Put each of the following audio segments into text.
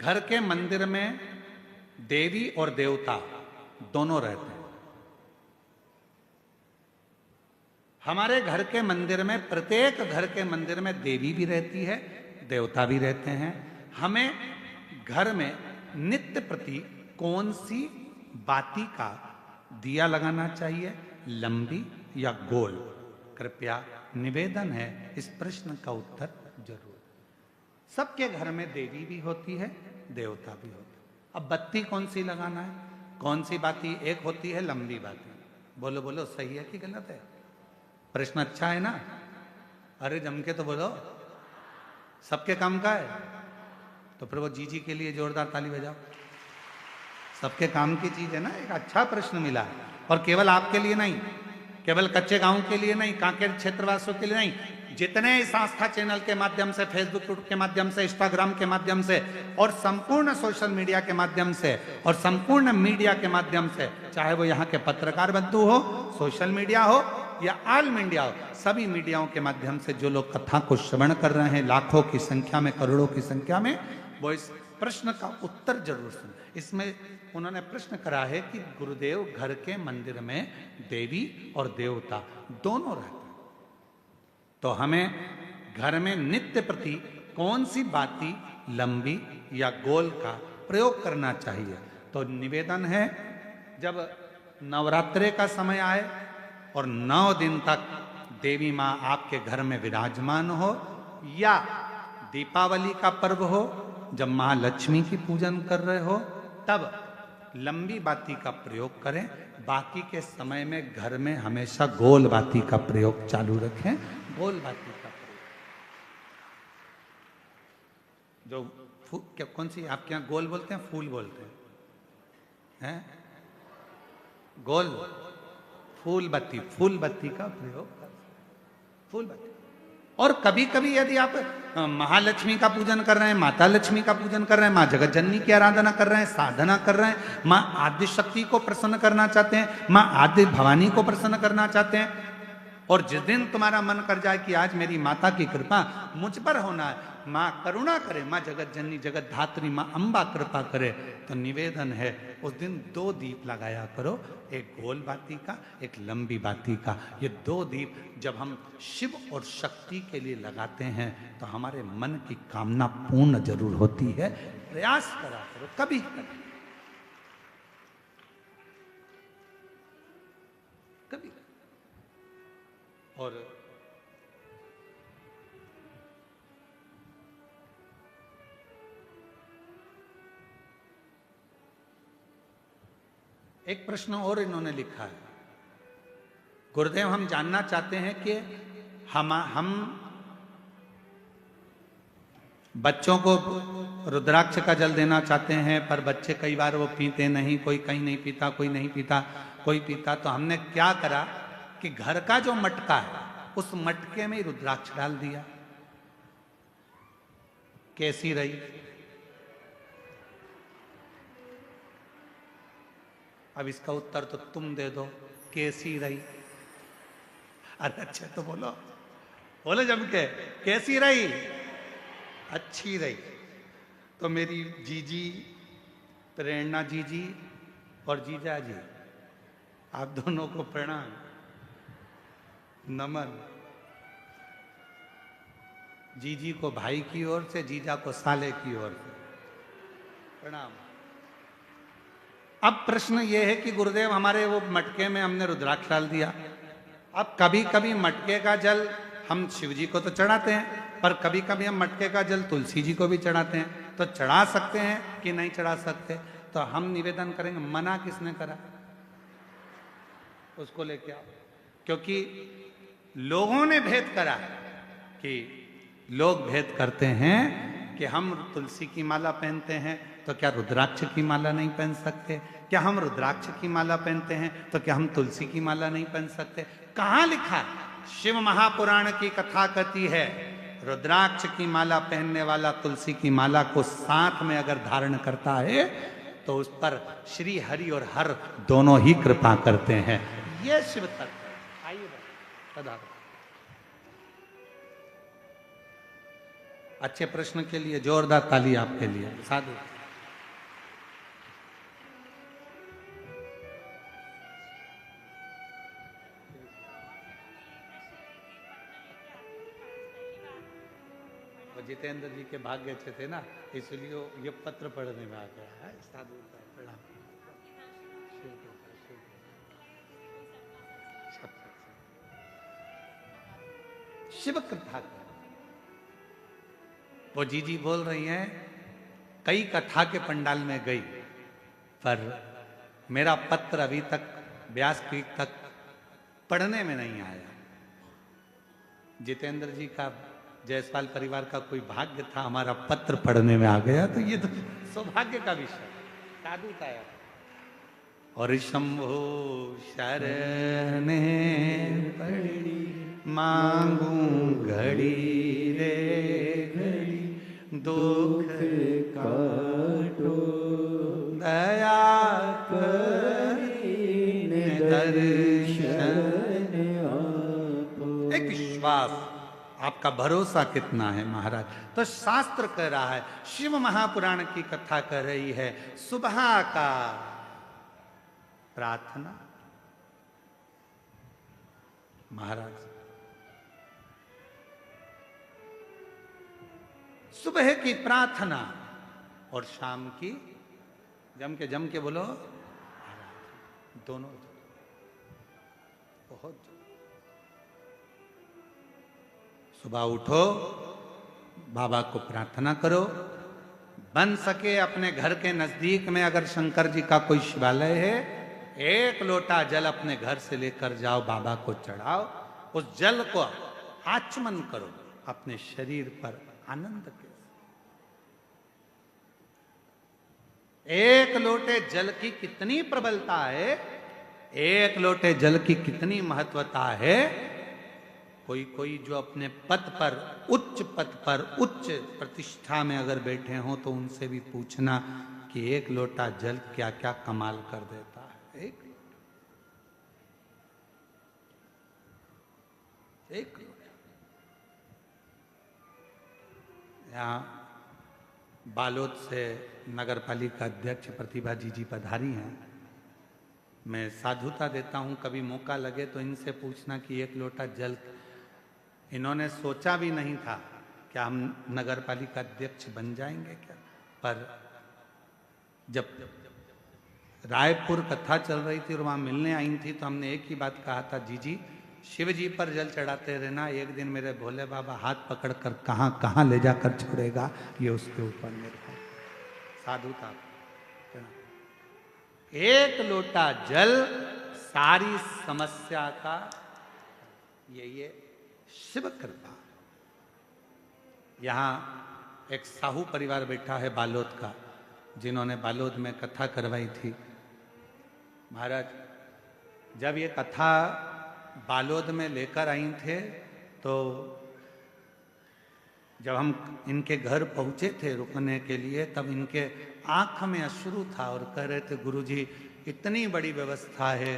घर के मंदिर में देवी और देवता दोनों रहते हैं। हमारे घर के मंदिर में, प्रत्येक घर के मंदिर में देवी भी रहती है, देवता भी रहते हैं। हमें घर में नित्य प्रति कौन सी बाती का दिया लगाना चाहिए, लंबी या गोल? कृपया निवेदन है इस प्रश्न का उत्तर जरूर। सबके घर में देवी भी होती है, देवता भी होता है। अब बत्ती कौन सी लगाना है? कौन सी बाती? एक होती है लंबी बाती। बोलो बोलो, सही है कि गलत है? प्रश्न अच्छा है ना? अरे जम के तो बोलो। सबके काम का है तो फिर वो जी के लिए जोरदार ताली बजाओ। सबके काम की चीज है ना। एक अच्छा प्रश्न मिला है, और केवल आपके लिए नहीं, केवल कच्चे गांव के लिए नहीं, कांकेर क्षेत्रवासियों के लिए नहीं, जितने इस आस्था चैनल के माध्यम से, फेसबुक के माध्यम से, इंस्टाग्राम के माध्यम से और संपूर्ण सोशल मीडिया के माध्यम से और संपूर्ण मीडिया के माध्यम से, चाहे वो यहाँ के पत्रकार बंधु हो, सोशल मीडिया हो या ऑल मीडिया हो, सभी मीडियाओं के माध्यम से जो लोग कथा को श्रवण कर रहे हैं, लाखों की संख्या में, करोड़ों की संख्या में, वो इस प्रश्न का उत्तर जरूर सुन। इसमें उन्होंने प्रश्न करा है कि गुरुदेव, घर के मंदिर में देवी और देवता दोनों रहते हैं, तो हमें घर में नित्य प्रति कौन सी बाती, लंबी या गोल का प्रयोग करना चाहिए? तो निवेदन है, जब नवरात्रे का समय आए और 9 दिन तक देवी माँ आपके घर में विराजमान हो, या दीपावली का पर्व हो जब महालक्ष्मी की पूजन कर रहे हो, तब लंबी बाती का प्रयोग करें। बाकी के समय में घर में हमेशा गोल बाती का प्रयोग चालू रखें। गोल बाती का प्रयोग, जो क्या, कौन सी आपके यहाँ गोल बोलते हैं, फूल बोलते हैं? गोल फूल बत्ती, फूल बत्ती का प्रयोग कर, फूल बत्ती। और कभी कभी यदि आप महालक्ष्मी का पूजन कर रहे हैं, माता लक्ष्मी का पूजन कर रहे हैं, माँ जगत जननी की आराधना कर रहे हैं, साधना कर रहे हैं, माँ आदि शक्ति को प्रसन्न करना चाहते हैं, माँ आदि भवानी को प्रसन्न करना चाहते हैं, और जिस दिन तुम्हारा मन कर जाए कि आज मेरी माता की कृपा मुझ पर होना है, माँ करुणा करे, माँ जगत जननी, जगत धात्री, माँ अम्बा कृपा करे, तो निवेदन है उस दिन 2 दीप लगाया करो, एक गोल बाती का, एक लंबी बाती का। ये 2 दीप जब हम शिव और शक्ति के लिए लगाते हैं तो हमारे मन की कामना पूर्ण जरूर होती है। प्रयास करा करो, कभी कभी कभी। और एक प्रश्न और इन्होंने लिखा है, गुरुदेव हम जानना चाहते हैं कि हम बच्चों को रुद्राक्ष का जल देना चाहते हैं, पर बच्चे कई बार वो पीते नहीं, कोई कहीं नहीं पीता, कोई नहीं पीता, कोई पीता, तो हमने क्या करा कि घर का जो मटका है उस मटके में रुद्राक्ष डाल दिया। कैसी रही? अब इसका उत्तर तो तुम दे दो, कैसी रही? अरे अच्छा तो बोलो, बोलो जम के, कैसी रही? अच्छी रही। तो मेरी जीजी, प्रेरणा जीजी और जीजा जी, आप दोनों को प्रणाम, नमन। जीजी को भाई की ओर से, जीजा को साले की ओर से प्रणाम। अब प्रश्न यह है कि गुरुदेव हमारे वो मटके में हमने रुद्राक्ष डाल दिया। अब कभी कभी मटके का जल हम शिव जी को तो चढ़ाते हैं, पर कभी कभी हम मटके का जल तुलसी जी को भी चढ़ाते हैं, तो चढ़ा सकते हैं कि नहीं चढ़ा सकते? तो हम निवेदन करेंगे, मना किसने करा? उसको लेके आओ। क्योंकि लोगों ने भेद करा कि लोग भेद करते हैं कि हम तुलसी की माला पहनते हैं तो क्या रुद्राक्ष की माला नहीं पहन सकते? क्या हम रुद्राक्ष की माला पहनते हैं तो क्या हम तुलसी की माला नहीं पहन सकते? कहाँ लिखा है? शिव महापुराण की कथा कहती है, रुद्राक्ष की माला पहनने वाला तुलसी की माला को साथ में अगर धारण करता है तो उस पर श्री हरि और हर दोनों ही कृपा करते हैं। ये शिव तत्व है। आइए पधारो। अच्छे प्रश्न के लिए जोरदार ताली आपके लिए। साधु। जितेंद्र जी के भाग्य अच्छे थे ना, इसलिए ये पत्र पढ़ने में आ गया है। साधु का प्रणाम। शिव कथा वो जी बोल रही हैं, कई कथा के पंडाल में गई, पर मेरा पत्र अभी तक व्यासपीठ तक पढ़ने में नहीं आया। जितेंद्र जी का, जायसवाल परिवार का कोई भाग्य था, हमारा पत्र पढ़ने में आ गया, तो ये तो सौभाग्य का विषय साधु था। और शंभो शरण पड़ी मांगू घड़ी रे घड़ी, दुख काटो दया करीने दर्शन आपो। एक विश्वास, आपका भरोसा कितना है महाराज। तो शास्त्र कह रहा है, शिव महापुराण की कथा कर रही है, सुबह का प्रार्थना महाराज, सुबह की प्रार्थना और शाम की जम के बोलो दोनों, बहुत। सुबह उठो, बाबा को प्रार्थना करो, बन सके अपने घर के नजदीक में अगर शंकर जी का कोई शिवालय है, एक लोटा जल अपने घर से लेकर जाओ, बाबा को चढ़ाओ, उस जल को आचमन करो अपने शरीर पर आनंद के। एक लोटे जल की कितनी प्रबलता है, एक लोटे जल की कितनी महत्वता है। कोई जो अपने पद पर, उच्च प्रतिष्ठा में अगर बैठे हों, तो उनसे भी पूछना कि एक लोटा जल क्या क्या कमाल कर देता है। एक लोटा। यहाँ बालोद से नगर पालिका अध्यक्ष प्रतिभा जी पधारी हैं। मैं साधुता देता हूं, कभी मौका लगे तो इनसे पूछना कि एक लोटा जल, इन्होंने सोचा भी नहीं था कि हम नगर पालिका अध्यक्ष बन जाएंगे क्या, पर जब रायपुर कथा चल रही थी और वहां मिलने आई थी, तो हमने एक ही बात कहा था, जी शिव जी पर जल चढ़ाते रहना, एक दिन मेरे भोले बाबा हाथ पकड़कर कहां कहां ले जाकर छोड़ेगा, ये उसके ऊपर निर्भर। साधुता, एक लोटा जल सारी समस्या का, ये शिव कृपा। यहां एक साहू परिवार बैठा है बालोद का, जिन्होंने बालोद में कथा करवाई थी। महाराज, जब ये कथा बालोद में लेकर आई थे, तो जब हम इनके घर पहुंचे थे रुकने के लिए, तब इनके आंख में अश्रु था और कह रहे थे, गुरुजी इतनी बड़ी व्यवस्था है,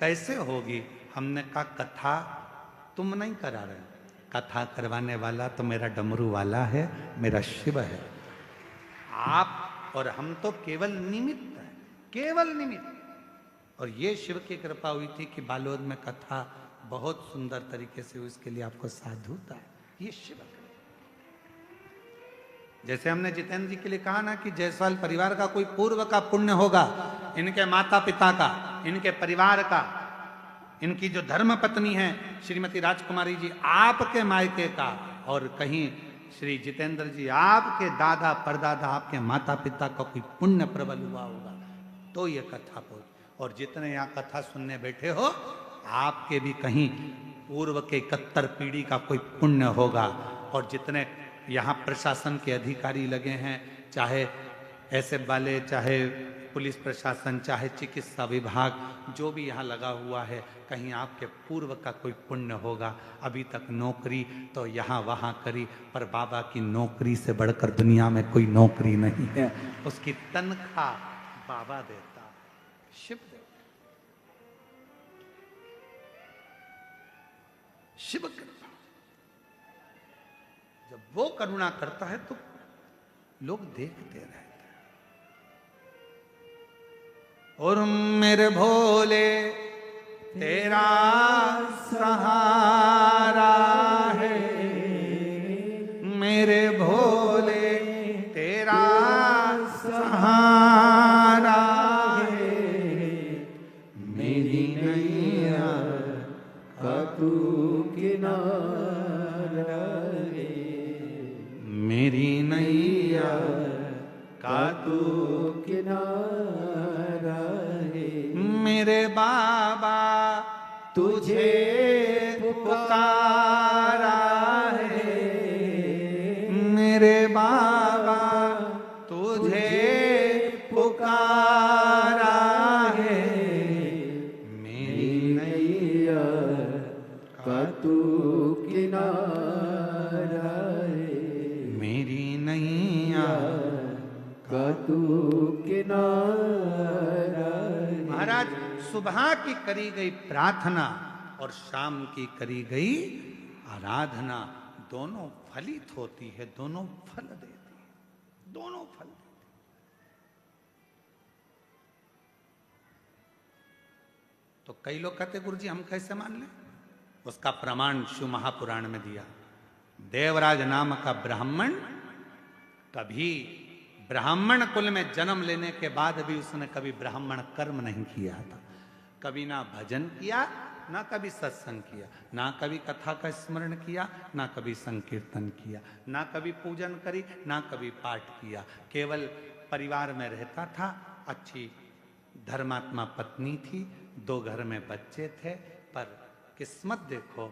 कैसे होगी। हमने कहा, कथा तुम नहीं करा रहे, कथा करवाने वाला तो मेरा डमरू वाला है, मेरा शिव है। आप और हम तो केवल निमित्त है, केवल निमित्त। और ये शिव की कृपा हुई थी कि बालोद में कथा बहुत सुंदर तरीके से हुई, इसके लिए आपको साधुता है। ये शिव है। जैसे हमने जितेंद्र जी के लिए कहा ना कि जायसवाल परिवार का कोई पूर्व का पुण्य होगा, इनके माता पिता का, इनके परिवार का, इनकी जो धर्म पत्नी है श्रीमती राजकुमारी जी, आपके मायके का, और कहीं श्री जितेंद्र जी आपके दादा परदादा, आपके माता पिता का कोई पुण्य प्रबल हुआ होगा, तो ये कथा पहुंच। और जितने यहाँ कथा सुनने बैठे हो, आपके भी कहीं पूर्व के 71 पीढ़ी का कोई पुण्य होगा। और जितने यहाँ प्रशासन के अधिकारी लगे हैं, चाहे एसएफ वाले, चाहे पुलिस प्रशासन, चाहे चिकित्सा विभाग, जो भी यहाँ लगा हुआ है, कहीं आपके पूर्व का कोई पुण्य होगा। अभी तक नौकरी तो यहाँ वहाँ करी, पर बाबा की नौकरी से बढ़कर दुनिया में कोई नौकरी नहीं है। उसकी तनख्वाह बाबा देता, शिव देता। शिव कृपा, जब वो करुणा करता है तो लोग देखते रहते हैं। और मेरे भोले तेरा सहारा है, मेरे भोले का तू किनारा है। मेरे बाबा तुझे पुकारा है, मेरे बाबा तुझे पुकारा है। मेरी नैया का तू किनारा है, मेरी नैया का तू किनारा है। महाराज, सुबह की करी गई प्रार्थना और शाम की करी गई आराधना दोनों फलित होती है, दोनों फल देती है, दोनों फल देती है। तो कई लोग कहते गुरुजी हम कैसे मान लें? उसका प्रमाण शिव महापुराण में दिया। देवराज नाम का ब्राह्मण कभी ब्राह्मण कुल में जन्म लेने के बाद भी उसने कभी ब्राह्मण कर्म नहीं किया था। कभी ना भजन किया, ना कभी सत्संग किया, ना कभी कथा का स्मरण किया, ना कभी संकीर्तन किया, ना कभी पूजन करी, ना कभी पाठ किया। केवल परिवार में रहता था, अच्छी धर्मात्मा पत्नी थी, 2 घर में बच्चे थे। पर किस्मत देखो,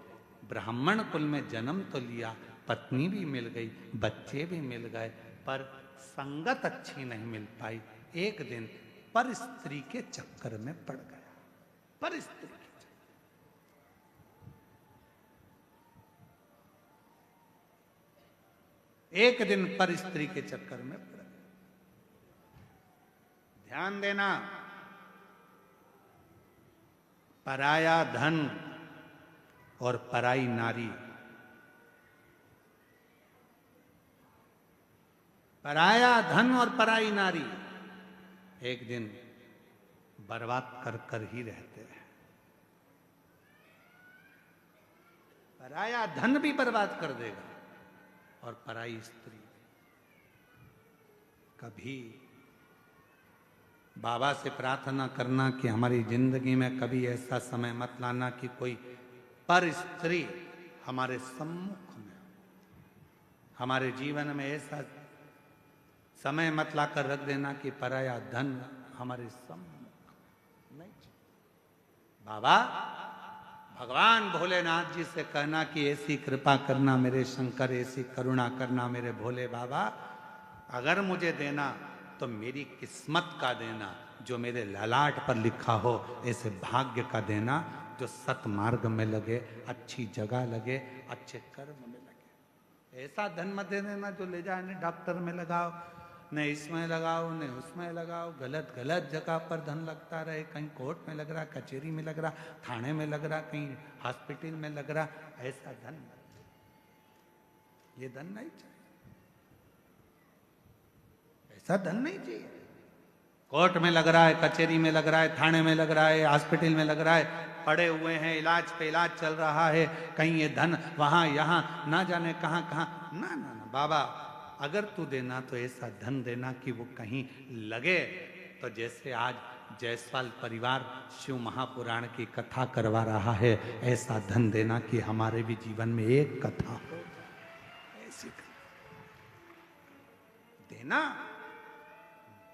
ब्राह्मण कुल में जन्म तो लिया, पत्नी भी मिल गई, बच्चे भी मिल गए, पर संगत अच्छी नहीं मिल पाई। एक दिन पर स्त्री के चक्कर में पड़ गया। पर स्त्री के चक्कर, एक दिन पर स्त्री के चक्कर में पड़ गया। ध्यान देना, पराया धन और पराई नारी, पराया धन और पराई नारी एक दिन बर्बाद कर कर ही रहते हैं। पराया धन भी बर्बाद कर देगा और पराई स्त्री। कभी बाबा से प्रार्थना करना कि हमारी जिंदगी में कभी ऐसा समय मत लाना कि कोई पर स्त्री हमारे सम्मुख में, हमारे जीवन में ऐसा समय मत लाकर रख देना कि पराया धन हमारे सम्मुख नहीं। बाबा भगवान भोलेनाथ जी से कहना कि ऐसी कृपा करना मेरे शंकर, ऐसी करुणा करना मेरे भोले बाबा, अगर मुझे देना तो मेरी किस्मत का देना, जो मेरे ललाट पर लिखा हो, ऐसे भाग्य का देना जो सतमार्ग में लगे, अच्छी जगह लगे, अच्छे कर्म में लगे। ऐसा धन मत दे देना जो ले जाए ने डॉक्टर में लगाओ, न इसमें लगाओ, न उसमें लगाओ, गलत गलत जगह पर धन लगता रहे। कहीं कोर्ट में लग रहा, कचहरी में लग रहा, थाने में लग रहा, कहीं हॉस्पिटल में लग रहा। ऐसा धन, ये धन नहीं चाहिए, ऐसा धन नहीं चाहिए। कोर्ट में लग रहा है, कचहरी में लग रहा है, थाने में लग रहा है, हॉस्पिटल में लग रहा है, पड़े हुए हैं, इलाज पे इलाज चल रहा है, कहीं ये धन वहां यहां ना जाने कहां कहां। ना ना ना बाबा, अगर तू देना तो ऐसा धन देना कि वो कहीं लगे। तो जैसे आज जायसवाल परिवार शिव महापुराण की कथा करवा रहा है, ऐसा धन देना कि हमारे भी जीवन में एक कथा हो, ऐसी देना।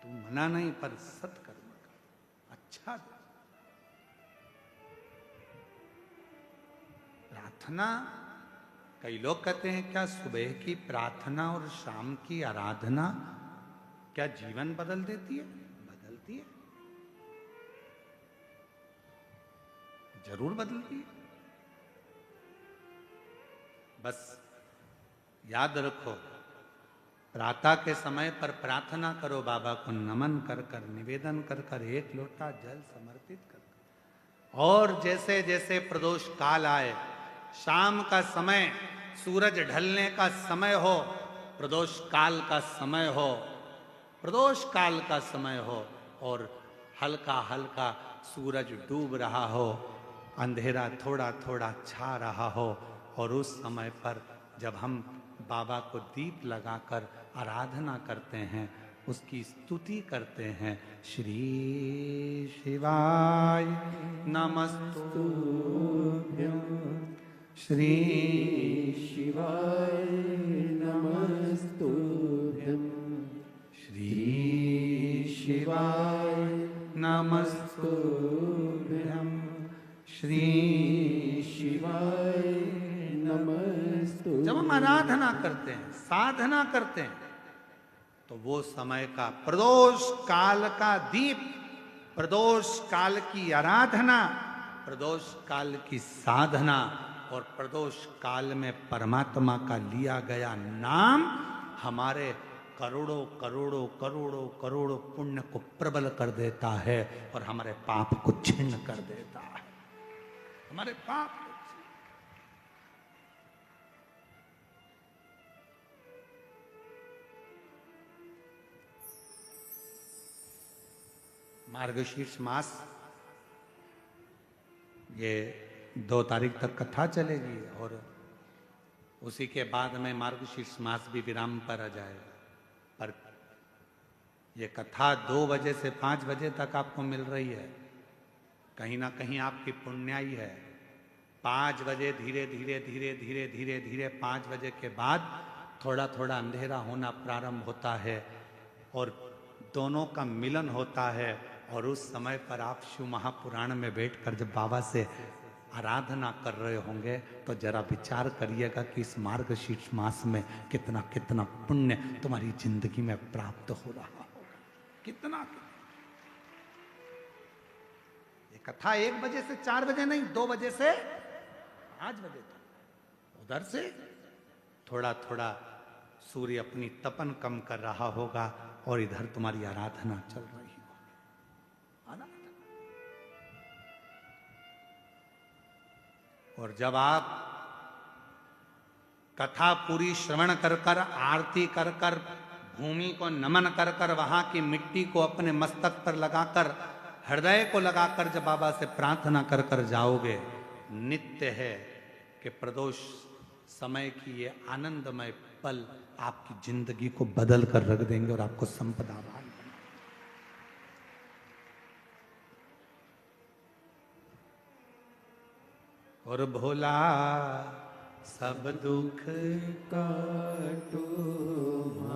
तू मना नहीं, पर सत्कर्म का अच्छा दे। प्रार्थना, कई लोग कहते हैं क्या सुबह की प्रार्थना और शाम की आराधना क्या जीवन बदल देती है? बदलती है, जरूर बदलती है। बस याद रखो, प्रातः के समय पर प्रार्थना करो, बाबा को नमन कर कर, निवेदन कर कर, एक लोटा जल समर्पित कर। और जैसे जैसे प्रदोष काल आए, शाम का समय, सूरज ढलने का समय हो, प्रदोष काल का समय हो, प्रदोष काल का समय हो, और हल्का हल्का सूरज डूब रहा हो, अंधेरा थोड़ा थोड़ा छा रहा हो, और उस समय पर जब हम बाबा को दीप लगाकर आराधना करते हैं, उसकी स्तुति करते हैं, श्री शिवाय नमस्तुभ्यं, श्री शिवाय नमस्तुभ्यं, श्री शिवाय नमस्तुभ्यं श्री शिवाय नमस्तुभ्यं। जब हम आराधना करते हैं, साधना करते हैं, तो वो समय का प्रदोष काल का दीप, प्रदोष काल की आराधना, प्रदोष काल की साधना और प्रदोष काल में परमात्मा का लिया गया नाम हमारे करोड़ों करोड़ों करोड़ों करोड़ों पुण्य को प्रबल कर देता है और हमारे पाप को छिन्न कर देता है। हमारे पाप को मार्गशीर्ष मास, ये 2 तारीख तक कथा चलेगी और उसी के बाद में मार्गशीर्ष मास भी विराम पर आ जाएगा। पर ये कथा 2 बजे से 5 बजे तक आपको मिल रही है, कहीं ना कहीं आपकी पुण्याई है। 5 बजे धीरे धीरे धीरे धीरे धीरे धीरे 5 बजे के बाद थोड़ा थोड़ा अंधेरा होना प्रारंभ होता है और दोनों का मिलन होता है। और उस समय पर आप शिव महापुराण में बैठकर जब बाबा से आराधना कर रहे होंगे तो जरा विचार करिएगा कि इस मार्गशीर्ष मास में कितना कितना पुण्य तुम्हारी जिंदगी में प्राप्त हो रहा होगा। कितना ये कथा 1 बजे से 4 बजे नहीं, 2 बजे से 5 बजे तक। उधर से थोड़ा थोड़ा सूर्य अपनी तपन कम कर रहा होगा और इधर तुम्हारी आराधना चल रही होगी। और जब आप कथा पूरी श्रवण कर कर, आरती कर कर, भूमि को नमन कर कर, वहां की मिट्टी को अपने मस्तक पर लगाकर, हृदय को लगाकर जब बाबा से प्रार्थना कर कर जाओगे, नित्य है कि प्रदोष समय की ये आनंदमय पल आपकी जिंदगी को बदल कर रख देंगे और आपको संपदावान। और भोला सब दुख काटो,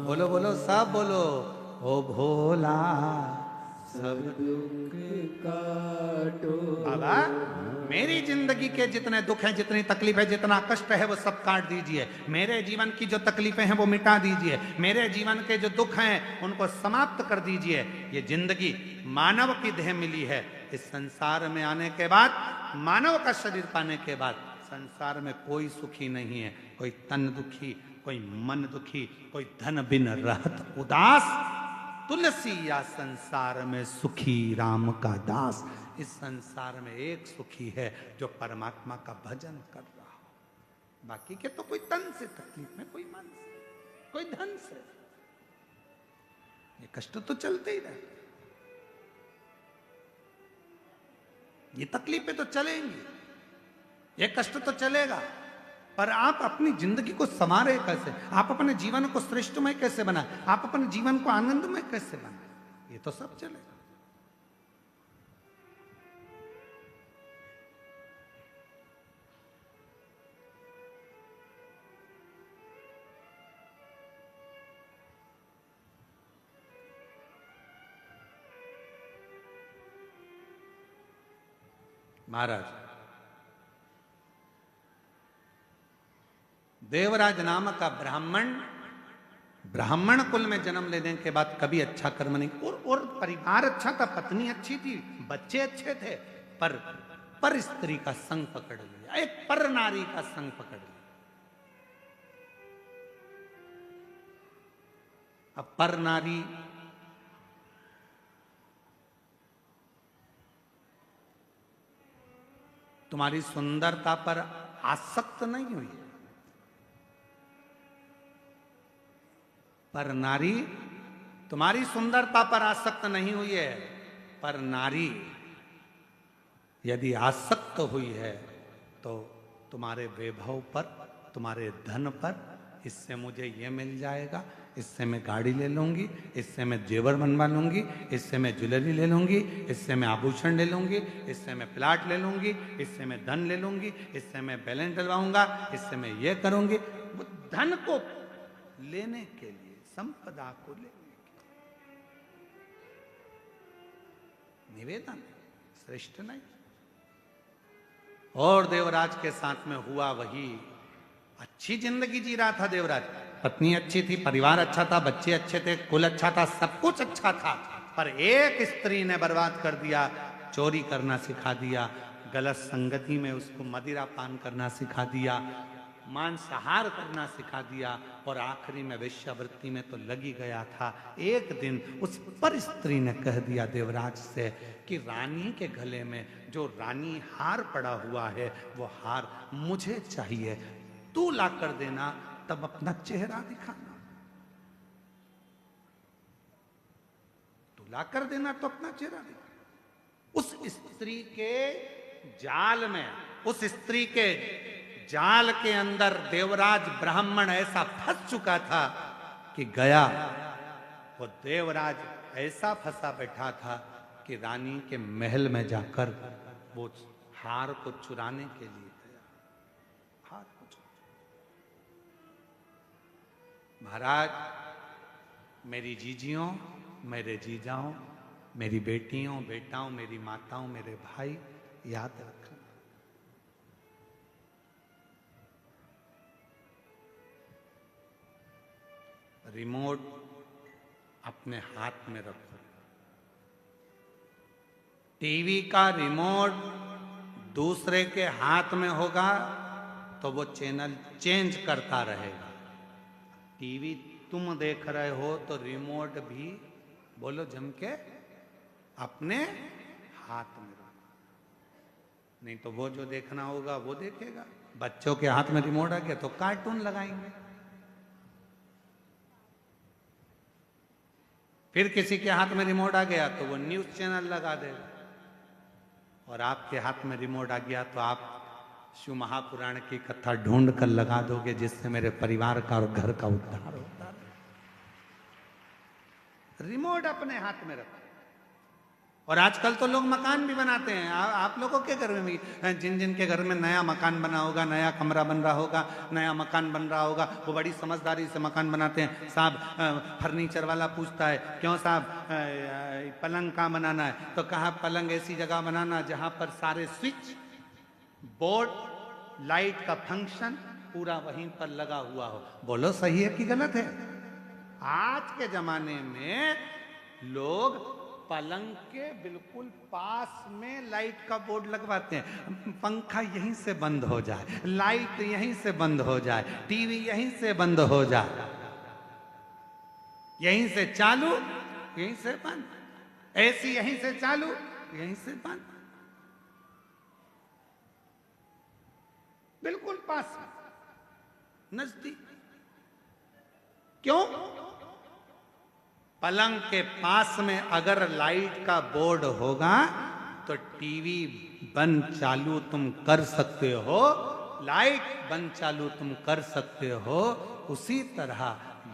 बोलो बोलो सब बोलो, ओ भोला सब दुख काटो। बाबा मेरी जिंदगी के जितने दुख हैं, जितनी तकलीफ है, जितना कष्ट है वो सब काट दीजिए। मेरे जीवन की जो तकलीफें हैं वो मिटा दीजिए। मेरे जीवन के जो दुख हैं उनको समाप्त कर दीजिए। ये जिंदगी मानव की देह मिली है। इस संसार में आने के बाद, मानव का शरीर पाने के बाद संसार में कोई सुखी नहीं है। कोई तन दुखी, कोई मन दुखी, कोई धन बिन रहत उदास। तुलसी या संसार में सुखी राम का दास। इस संसार में एक सुखी है जो परमात्मा का भजन कर रहा हो। बाकी के तो कोई तन से तकलीफ में, कोई मन से, कोई धन से। ये कष्ट तो चलते ही रहते, ये तकलीफें तो चलेंगी, ये कष्ट तो चलेगा। पर आप अपनी जिंदगी को संवारे कैसे, आप अपने जीवन को श्रेष्ठमय कैसे बनाए, आप अपने जीवन को आनंदमय कैसे बनाए, ये तो सब चलेगा। महाराज देवराज नाम का ब्राह्मण कुल में जन्म लेने के बाद कभी अच्छा कर्म नहीं, और परिवार अच्छा था, पत्नी अच्छी थी, बच्चे अच्छे थे, पर स्त्री का संग पकड़ लिया, एक पर नारी का संग पकड़ लिया। अब पर नारी तुम्हारी सुंदरता पर आसक्त नहीं हुई, पर नारी तुम्हारी सुंदरता पर आसक्त नहीं हुई है। पर नारी यदि आसक्त हुई है तो तुम्हारे वैभव पर, तुम्हारे धन पर, इससे मुझे ये मिल जाएगा, इससे मैं गाड़ी ले लूंगी, इससे मैं जेवर बनवा लूंगी, इससे मैं ज्वेलरी ले लूंगी, इससे मैं आभूषण ले लूंगी, इससे मैं प्लाट ले लूंगी, इससे मैं धन ले लूंगी, इससे मैं बैलेंस डलवाऊंगा, इससे मैं ये करूंगी। वो धन को लेने के लिए, संपदा को लेने के लिए। निवेदन, श्रेष्ठ नहीं। और देवराज के साथ में हुआ वही। अच्छी जिंदगी जी रहा था देवराज, पत्नी अच्छी थी, परिवार अच्छा था, बच्चे अच्छे थे, कुल अच्छा था, सब कुछ अच्छा था। पर एक स्त्री ने बर्बाद कर दिया, चोरी करना सिखा दिया, गलत संगति में उसको मदिरा पान करना सिखा दिया, मांसाहार करना सिखा दिया, और आखिरी में वेश्यावृत्ति में तो लगी गया था। एक दिन उस पर स्त्री ने कह दिया देवराज से कि रानी के गले में जो रानी हार पड़ा हुआ है वो हार मुझे चाहिए, तू ला कर देना, तब अपना चेहरा दिखाना। तू ला कर देना तो अपना चेहरा दिखाना। उस स्त्री के जाल में, उस स्त्री के जाल के अंदर देवराज ब्राह्मण ऐसा फंस चुका था कि गया। वो देवराज ऐसा फंसा बैठा था कि रानी के महल में जाकर वो हार को चुराने के लिए गया। हार को महाराज, मेरी जीजियों, मेरे जीजाओं, मेरी बेटियों, बेटाओं, मेरी माताओं, मेरे भाई, याद रखना, रिमोट अपने हाथ में रखो। टीवी का रिमोट दूसरे के हाथ में होगा तो वो चैनल चेंज करता रहेगा। टीवी तुम देख रहे हो तो रिमोट भी, बोलो जम के, अपने हाथ में रखो, नहीं तो वो जो देखना होगा वो देखेगा। बच्चों के हाथ में रिमोट आ गया तो कार्टून लगाएंगे, फिर किसी के हाथ में रिमोट आ गया तो वो न्यूज चैनल लगा देगा, और आपके हाथ में रिमोट आ गया तो आप शिव महापुराण की कथा ढूंढ कर लगा दोगे जिससे मेरे परिवार का और घर का उद्धार होता है। रिमोट अपने हाथ में रखो। और आजकल तो लोग मकान भी बनाते हैं। आप लोगों के घर में भी, जिन जिन के घर में नया मकान बना होगा, नया कमरा बन रहा होगा, नया मकान बन रहा होगा, वो बड़ी समझदारी से मकान बनाते हैं। साहब फर्नीचर वाला पूछता है, क्यों साहब पलंग कहाँ बनाना है? तो कहा पलंग ऐसी जगह बनाना जहां पर सारे स्विच बोर्ड, लाइट का फंक्शन पूरा वहीं पर लगा हुआ हो। बोलो सही है कि गलत है? आज के जमाने में लोग पलंग के बिल्कुल पास में लाइट का बोर्ड लगवाते हैं। पंखा यहीं से बंद हो जाए, लाइट यहीं से बंद हो जाए, टीवी यहीं से बंद हो जाए, यहीं से चालू यहीं से बंद, एसी यहीं से चालू यहीं से बंद, बिल्कुल पास में, नजदीक। क्यों? पलंग के पास में अगर लाइट का बोर्ड होगा तो टीवी बंद चालू तुम कर सकते हो, लाइट बंद चालू तुम कर सकते हो। उसी तरह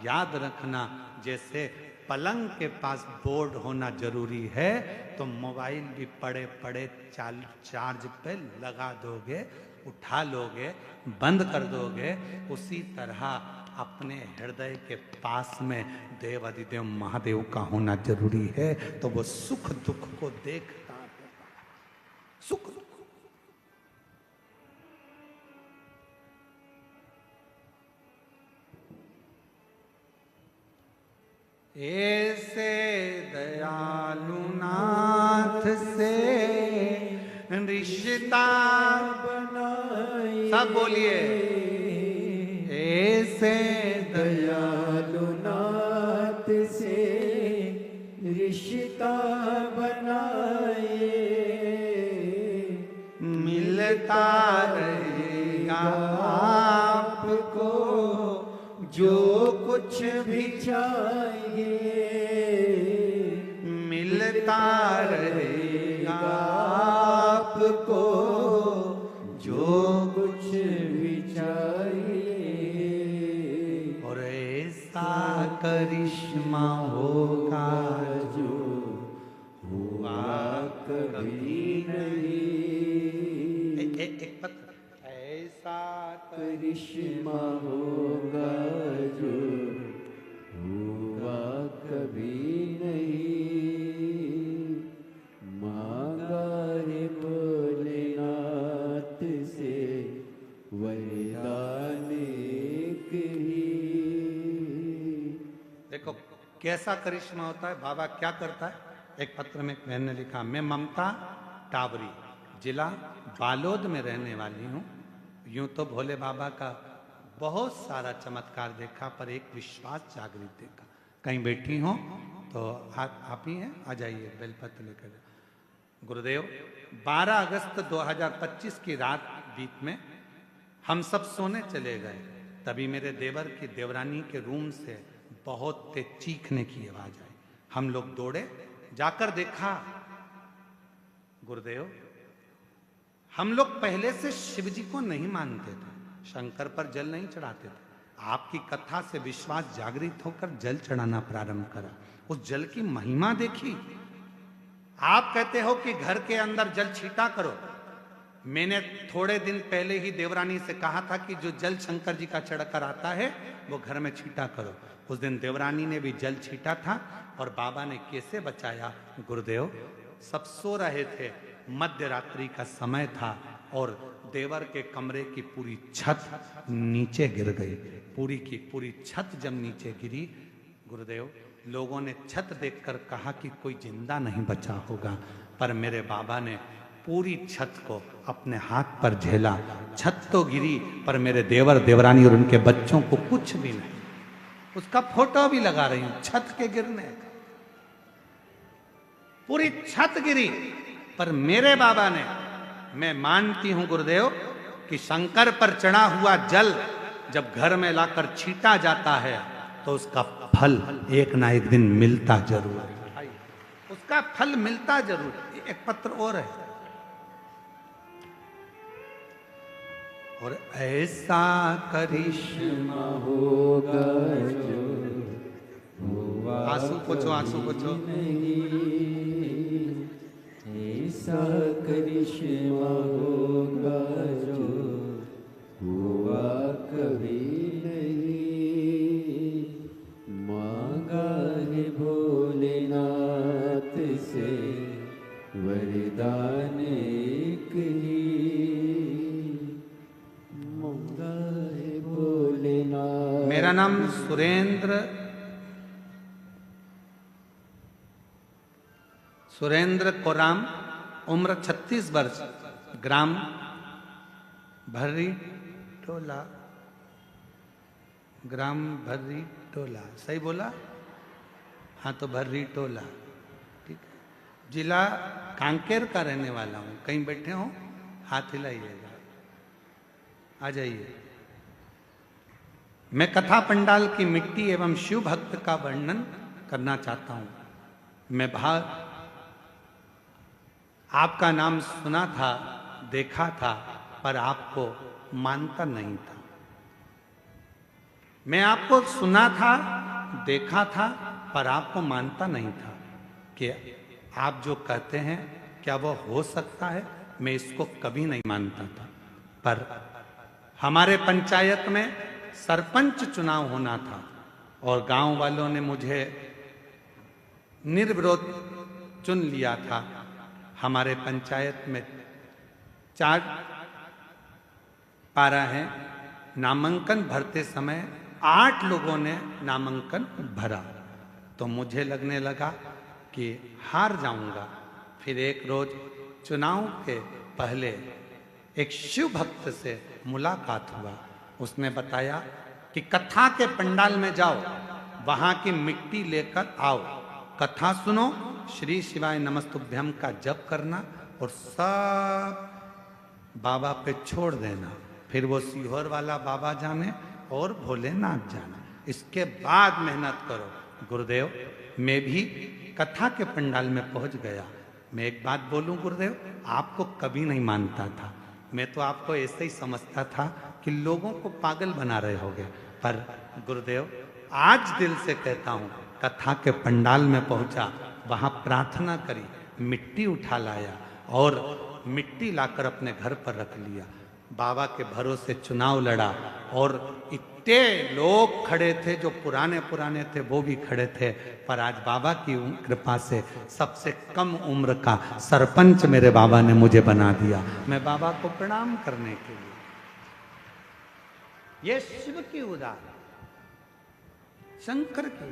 याद रखना, जैसे पलंग के पास बोर्ड होना जरूरी है तो मोबाइल भी पड़े पड़े चार्ज पे लगा दोगे, उठा लोगे, बंद कर दोगे। उसी तरह अपने हृदय के पास में देव अधिदेव महादेव का होना जरूरी है, तो वो सुख दुख को देखता है। सुख दुख ऐसे दयालु नाथ से रिश्ता बनाए, सब बोलिए, ऐसे दयालु नाथ से रिश्ता बनाए, मिलता रहेगा आपको जो कुछ भी चाहिए, मिलता रहेगा आपको जो कुछ भी चाहिए। और ऐसा करिश्मा होगा जो हुआ कभी नहीं, एक पत्र, ऐसा करिश्मा होगा जो हुआ कभी नहीं, कैसा करिश्मा होता है, बाबा क्या करता है। एक पत्र में एक बहन ने लिखा, मैं ममता टावरी, जिला बालोद में रहने वाली हूँ। यूं तो भोले बाबा का बहुत सारा चमत्कार देखा, पर एक विश्वास जागृत देखा। कहीं बैठी हो तो आप ही हैं, आ जाइए, बेलपत्र लेकर। गुरुदेव, 12 अगस्त 2025 की रात बीत में हम सब सोने चले गए, तभी मेरे देवर की देवरानी के रूम से बहुत तेज चीखने की आवाज आई। हम लोग दौड़े, जाकर देखा, गुरुदेव हम लोग पहले से शिव जी को नहीं मानते थे, शंकर पर जल नहीं चढ़ाते थे। आपकी कथा से विश्वास जागृत होकर जल चढ़ाना प्रारंभ करा। उस जल की महिमा देखी। आप कहते हो कि घर के अंदर जल छीटा करो। मैंने थोड़े दिन पहले ही देवरानी से कहा था कि जो जल शंकर जी का चढ़कर आता है वो घर में छीटा करो। उस दिन देवरानी ने भी जल छीटा था और बाबा ने कैसे बचाया। गुरुदेव, सब सो रहे थे, मध्य रात्रि का समय था और देवर के कमरे की पूरी छत नीचे गिर गई। पूरी की पूरी छत जब नीचे गिरी, गुरुदेव, लोगों ने छत देखकर कहा कि कोई जिंदा नहीं बचा होगा, पर मेरे बाबा ने पूरी छत को अपने हाथ पर झेला। छत तो गिरी, पर मेरे देवर देवरानी और उनके बच्चों को कुछ भी नहीं। उसका फोटो भी लगा रही हूं, छत के गिरने का। पूरी छत गिरी, पर मेरे बाबा ने, मैं मानती हूं गुरुदेव कि शंकर पर चढ़ा हुआ जल जब घर में लाकर छीटा जाता है तो उसका फल एक ना एक दिन मिलता जरूर है। उसका फल मिलता जरूर है। एक पत्र और है, और ऐसा करिश्मा होगा जो हुआ आंसू पोछो, आंसू पोछो। ऐसा करिश्मा होगा जो हुआ कभी नहीं। मांगा है भोलेनाथ से वरदान एक ही। मांगा है भोलेनाथ। मेरा नाम सुरेंद्र कोराम, उम्र 36 वर्ष, ग्राम भर्री टोला, ग्राम भर्री टोला, सही बोला? हाँ, तो भर्री टोला, ठीक है। जिला कांकेर का रहने वाला हूँ। कहीं बैठे हो, हाथ हिलाइएगा, आ जाइए। मैं कथा पंडाल की मिट्टी एवं शिव भक्त का वर्णन करना चाहता हूँ। मैं आपका नाम सुना था, देखा था, पर आपको मानता नहीं था। मैं आपको सुना था, देखा था, पर आपको मानता नहीं था कि आप जो कहते हैं क्या वो हो सकता है। मैं इसको कभी नहीं मानता था। पर हमारे पंचायत में सरपंच चुनाव होना था और गांव वालों ने मुझे निर्विरोध चुन लिया था। हमारे पंचायत में 4 पारा हैं। नामांकन भरते समय 8 लोगों ने नामांकन भरा, तो मुझे लगने लगा कि हार जाऊंगा। फिर एक रोज चुनाव के पहले एक शिव भक्त से मुलाकात हुआ। उसने बताया कि कथा के पंडाल में जाओ, वहां की मिट्टी लेकर आओ, कथा सुनो, श्री शिवाय नमस्तुभ्यम का जप करना और सब बाबा पे छोड़ देना। फिर वो सीहोर वाला बाबा जाने और भोलेनाथ जाने, इसके बाद मेहनत करो। गुरुदेव, मैं भी कथा के पंडाल में पहुंच गया। मैं एक बात बोलूं गुरुदेव, आपको कभी नहीं मानता था। मैं तो आपको ऐसे ही समझता था कि लोगों को पागल बना रहे होगे। पर गुरुदेव, आज दिल से कहता हूं, कथा के पंडाल में पहुंचा, वहां प्रार्थना करी, मिट्टी उठा लाया और मिट्टी लाकर अपने घर पर रख लिया। बाबा के भरोसे चुनाव लड़ा और इतने लोग खड़े थे, जो पुराने थे वो भी खड़े थे। पर आज बाबा की कृपा से सबसे कम उम्र का सरपंच मेरे बाबा ने मुझे बना दिया। मैं बाबा को प्रणाम करने के लिए, ये शिव की उदार, शंकर की।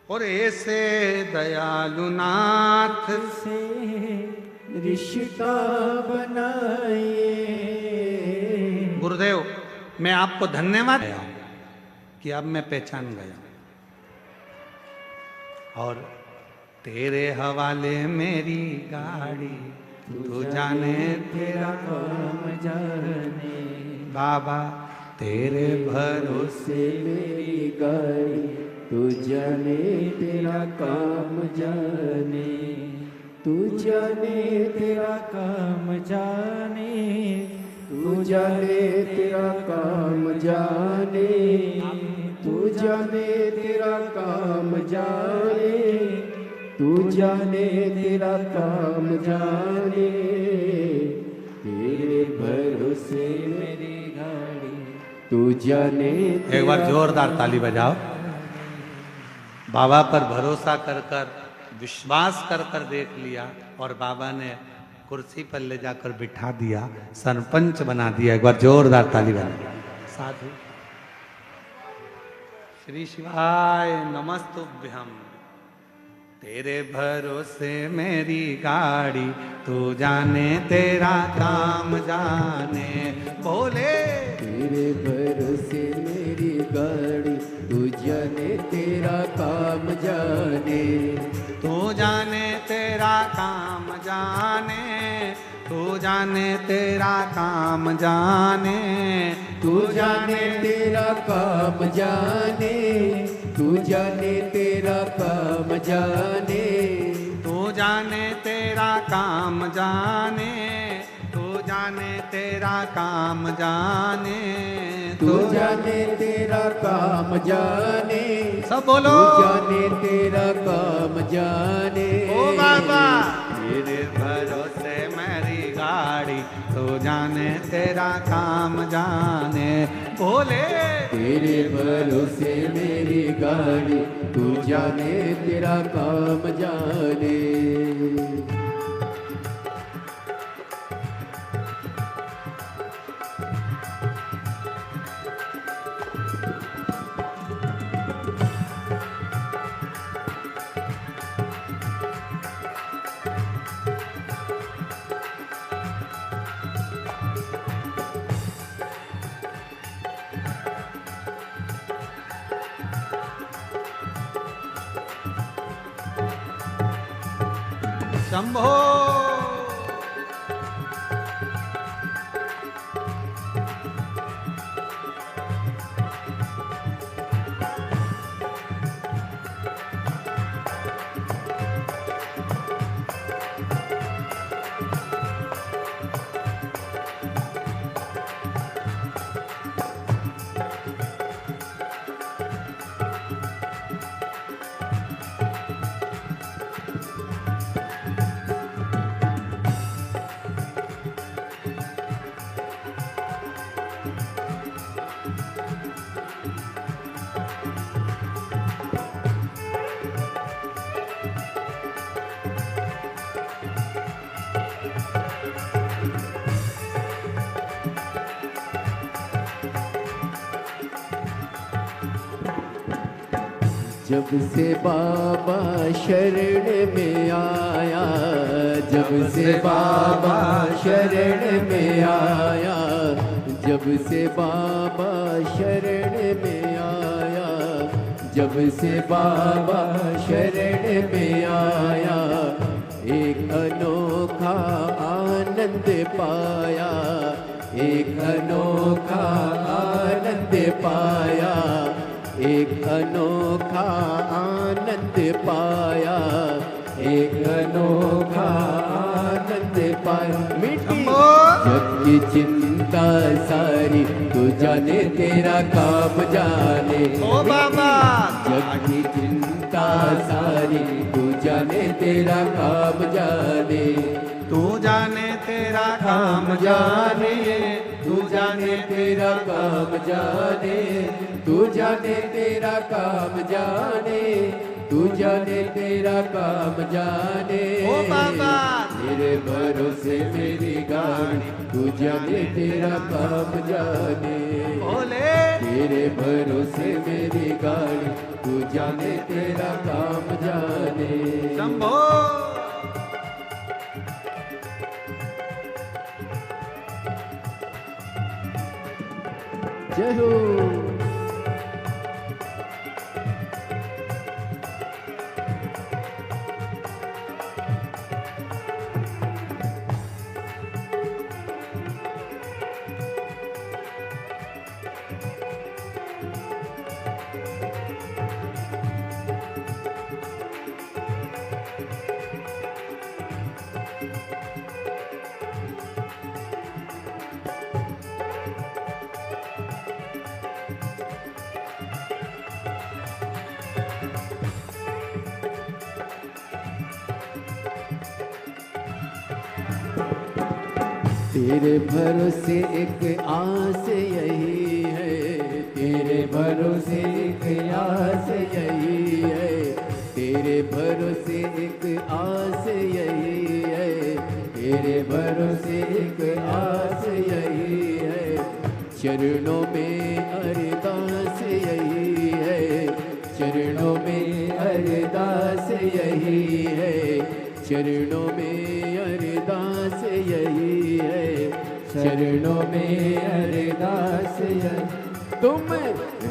और ऐसे दयालु नाथ से रिश्ता बनाइए। गुरुदेव, मैं आपको धन्यवाद देता हूं कि अब मैं पहचान गया और तेरे हवाले मेरी गाड़ी, तू जाने तेरा काम जाने। बाबा तेरे भरोसे से मेरी गाड़ी, तू जाने तेरा काम जाने। तू जाने तेरा काम जाने। तू जाने तेरा काम जाने। तू जाने तेरा काम जाने। तू जाने तेरा काम जाने। तेरे भरोसे मेरी गाड़ी, तू जाने। एक बार जोरदार ताली बजाओ। बाबा पर भरोसा कर कर, विश्वास कर कर देख लिया और बाबा ने कुर्सी पर ले जाकर बिठा दिया, सरपंच बना दिया। एक बार जोरदार ताली बजा। साधु श्री शिवाय नमस्तुभ्यम। तेरे भरोसे मेरी गाड़ी, तू जाने तेरा काम जाने। बोले तेरे भरोसे मेरी गाड़ी, तू जाने तेरा काम जाने। तू जाने तेरा काम जाने। तू जाने तेरा काम जाने। तू जाने तेरा काम जाने। तू जाने तेरा काम जाने। तू जाने तेरा काम जाने। तू जाने तेरा काम जाने। तू जाने तेरा काम जाने। सब बोलो। तू जाने तेरा काम जाने। ओ बाबा तेरे भरोसे मेरी गाड़ी, तू जाने तेरा काम जाने। बोले तेरे भरोसे मेरी गाड़ी, तू जाने तेरा काम जाने। शंभो जब से बाबा शरण में आया, जब से बाबा शरण में आया, जब से बाबा शरण में आया, जब से बाबा शरण में आया, एक अनोखा आनंद पाया, एक अनोखा आनंद पाया, एक अनोखा आनंद पाया, एक अनोखा आनंद पाया। मिट्टी जग की चिंता सारी, तू जाने तेरा काम जाने। ओ बाबा जग की चिंता सारी, तू जाने तेरा काम जाने। तू जाने तेरा काम जाने। तू जाने तेरा काम जाने। तू जाने तेरा काम जाने। तू जाने तेरा काम जाने। ओ बाबा तेरे भरोसे मेरी गाड़ी, तू जाने तेरा काम जाने। बोले तेरे भरोसे मेरी गाड़ी, तू जाने तेरा काम जाने। शंभो। जय हो। तेरे भरोसे एक आस यही है, तेरे भरोसे एक आस यही है, तेरे भरोसे एक आस यही है, तेरे भरोसे एक आस यही है। चरणों में अरदास यही है, चरणों में अरदास यही है, चरणों में अरदास यही है, चरणों में अरदास यही। तुम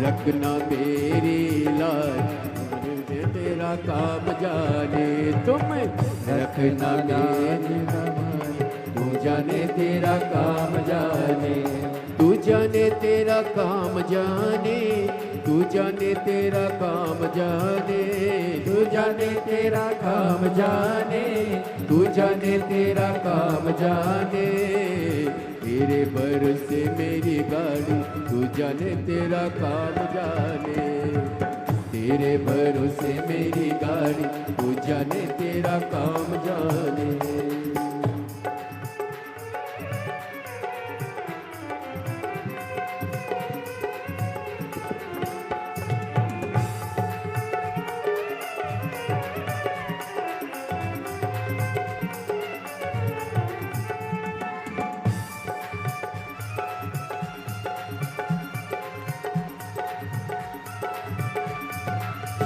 रखना मेरी लाज, तेरा काम जाने। तुम रखना मेरी लाज, तू जाने तेरा काम जाने। तू जाने तेरा काम जाने, तू जाने तेरा काम जाने, तू जाने तेरा काम जाने, तू जाने तेरा काम जाने। तेरे भरोसे मेरी गाड़ी, तू जाने तेरा काम जाने। तेरे भरोसे मेरी गाड़ी, तू जाने तेरा काम जाने।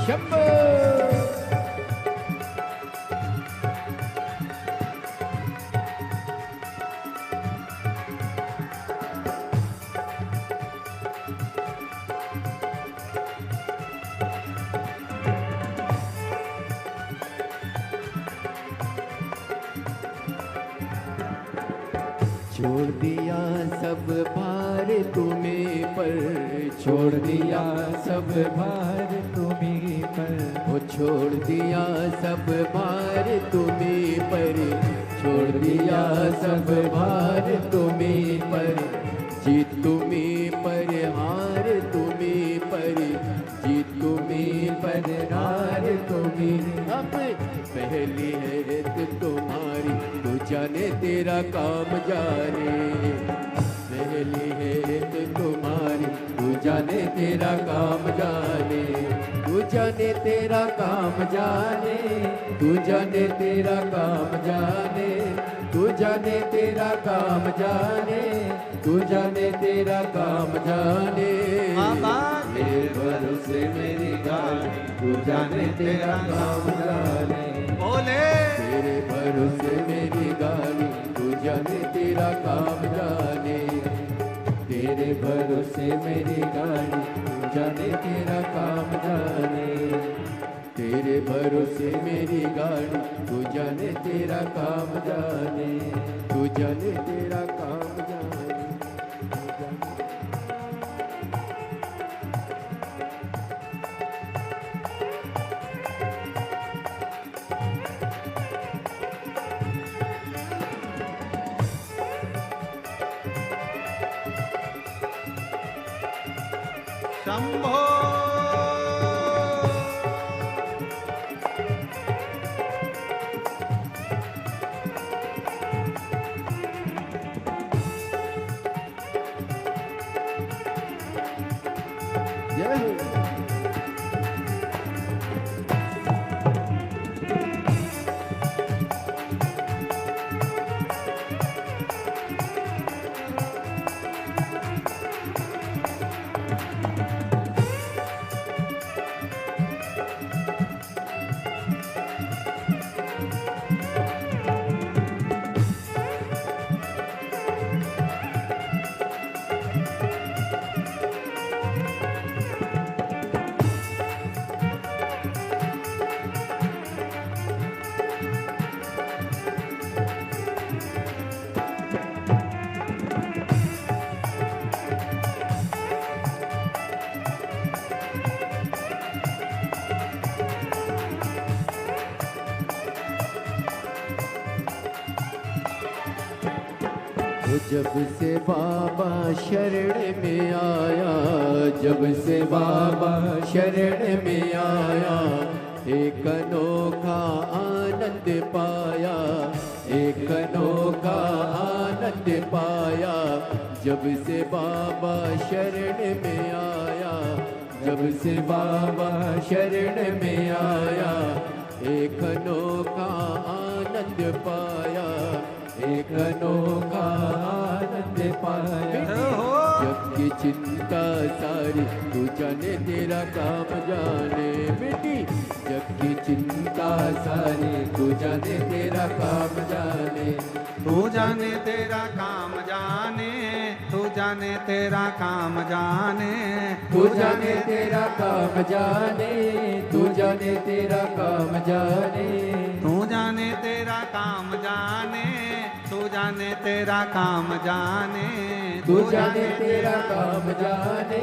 शंभो। छोड़ दिया सब भार तुम्हें पर, छोड़ दिया सब भार तुम्हें पर, वो छोड़ दिया सब भार तुम्हें पर, छोड़ दिया सब भार तुम्हें पर। जीत तुम्हें पर, हार तुम्हें पर, जीत तुम्हें पर, हार तुम्हें। अब पहली है तुम्हारी, तू जाने तेरा काम जाने। पहली है तुम्हारी, तू जाने तेरा काम जाने। तू जाने तेरा काम जाने, तू जाने तेरा काम जाने, तू जाने तेरा काम जाने, तू जाने तेरा काम जाने। मेरे भरोसे मेरी गाड़ी, तू जाने तेरा काम जाने। बोले तेरे भरोसे मेरी गाड़ी, तू जाने तेरा काम जाने। तेरे भरोसे मेरी गाड़ी, तू जाने तेरा काम जाने। तेरे भरोसे मेरी गाड़ी, तू जाने तेरा काम जाने। तू जाने तेरा काम जाने। शंभो। जय हो। वो जब से बाबा शरण में आया, जब से बाबा शरण में आया, एक अनोखा आनंद पाया, एक अनोखा आनंद पाया। जब से बाबा शरण में आया, जब से बाबा शरण में आया, एक अनोखा आनंद पाया, एक अनोखा आनंद पाया। जग की चिंता सारी तू जाने, तेरा काम जाने बेटी। जग की चिंता सारी तू जाने, तेरा काम जाने। तू जाने तेरा काम जाने, तू जाने तेरा काम जाने, तू जाने तेरा काम जाने, तू जाने तेरा काम जाने, तू जाने तेरा काम जाने, तू जाने तेरा काम जाने, तू जाने तेरा काम जाने,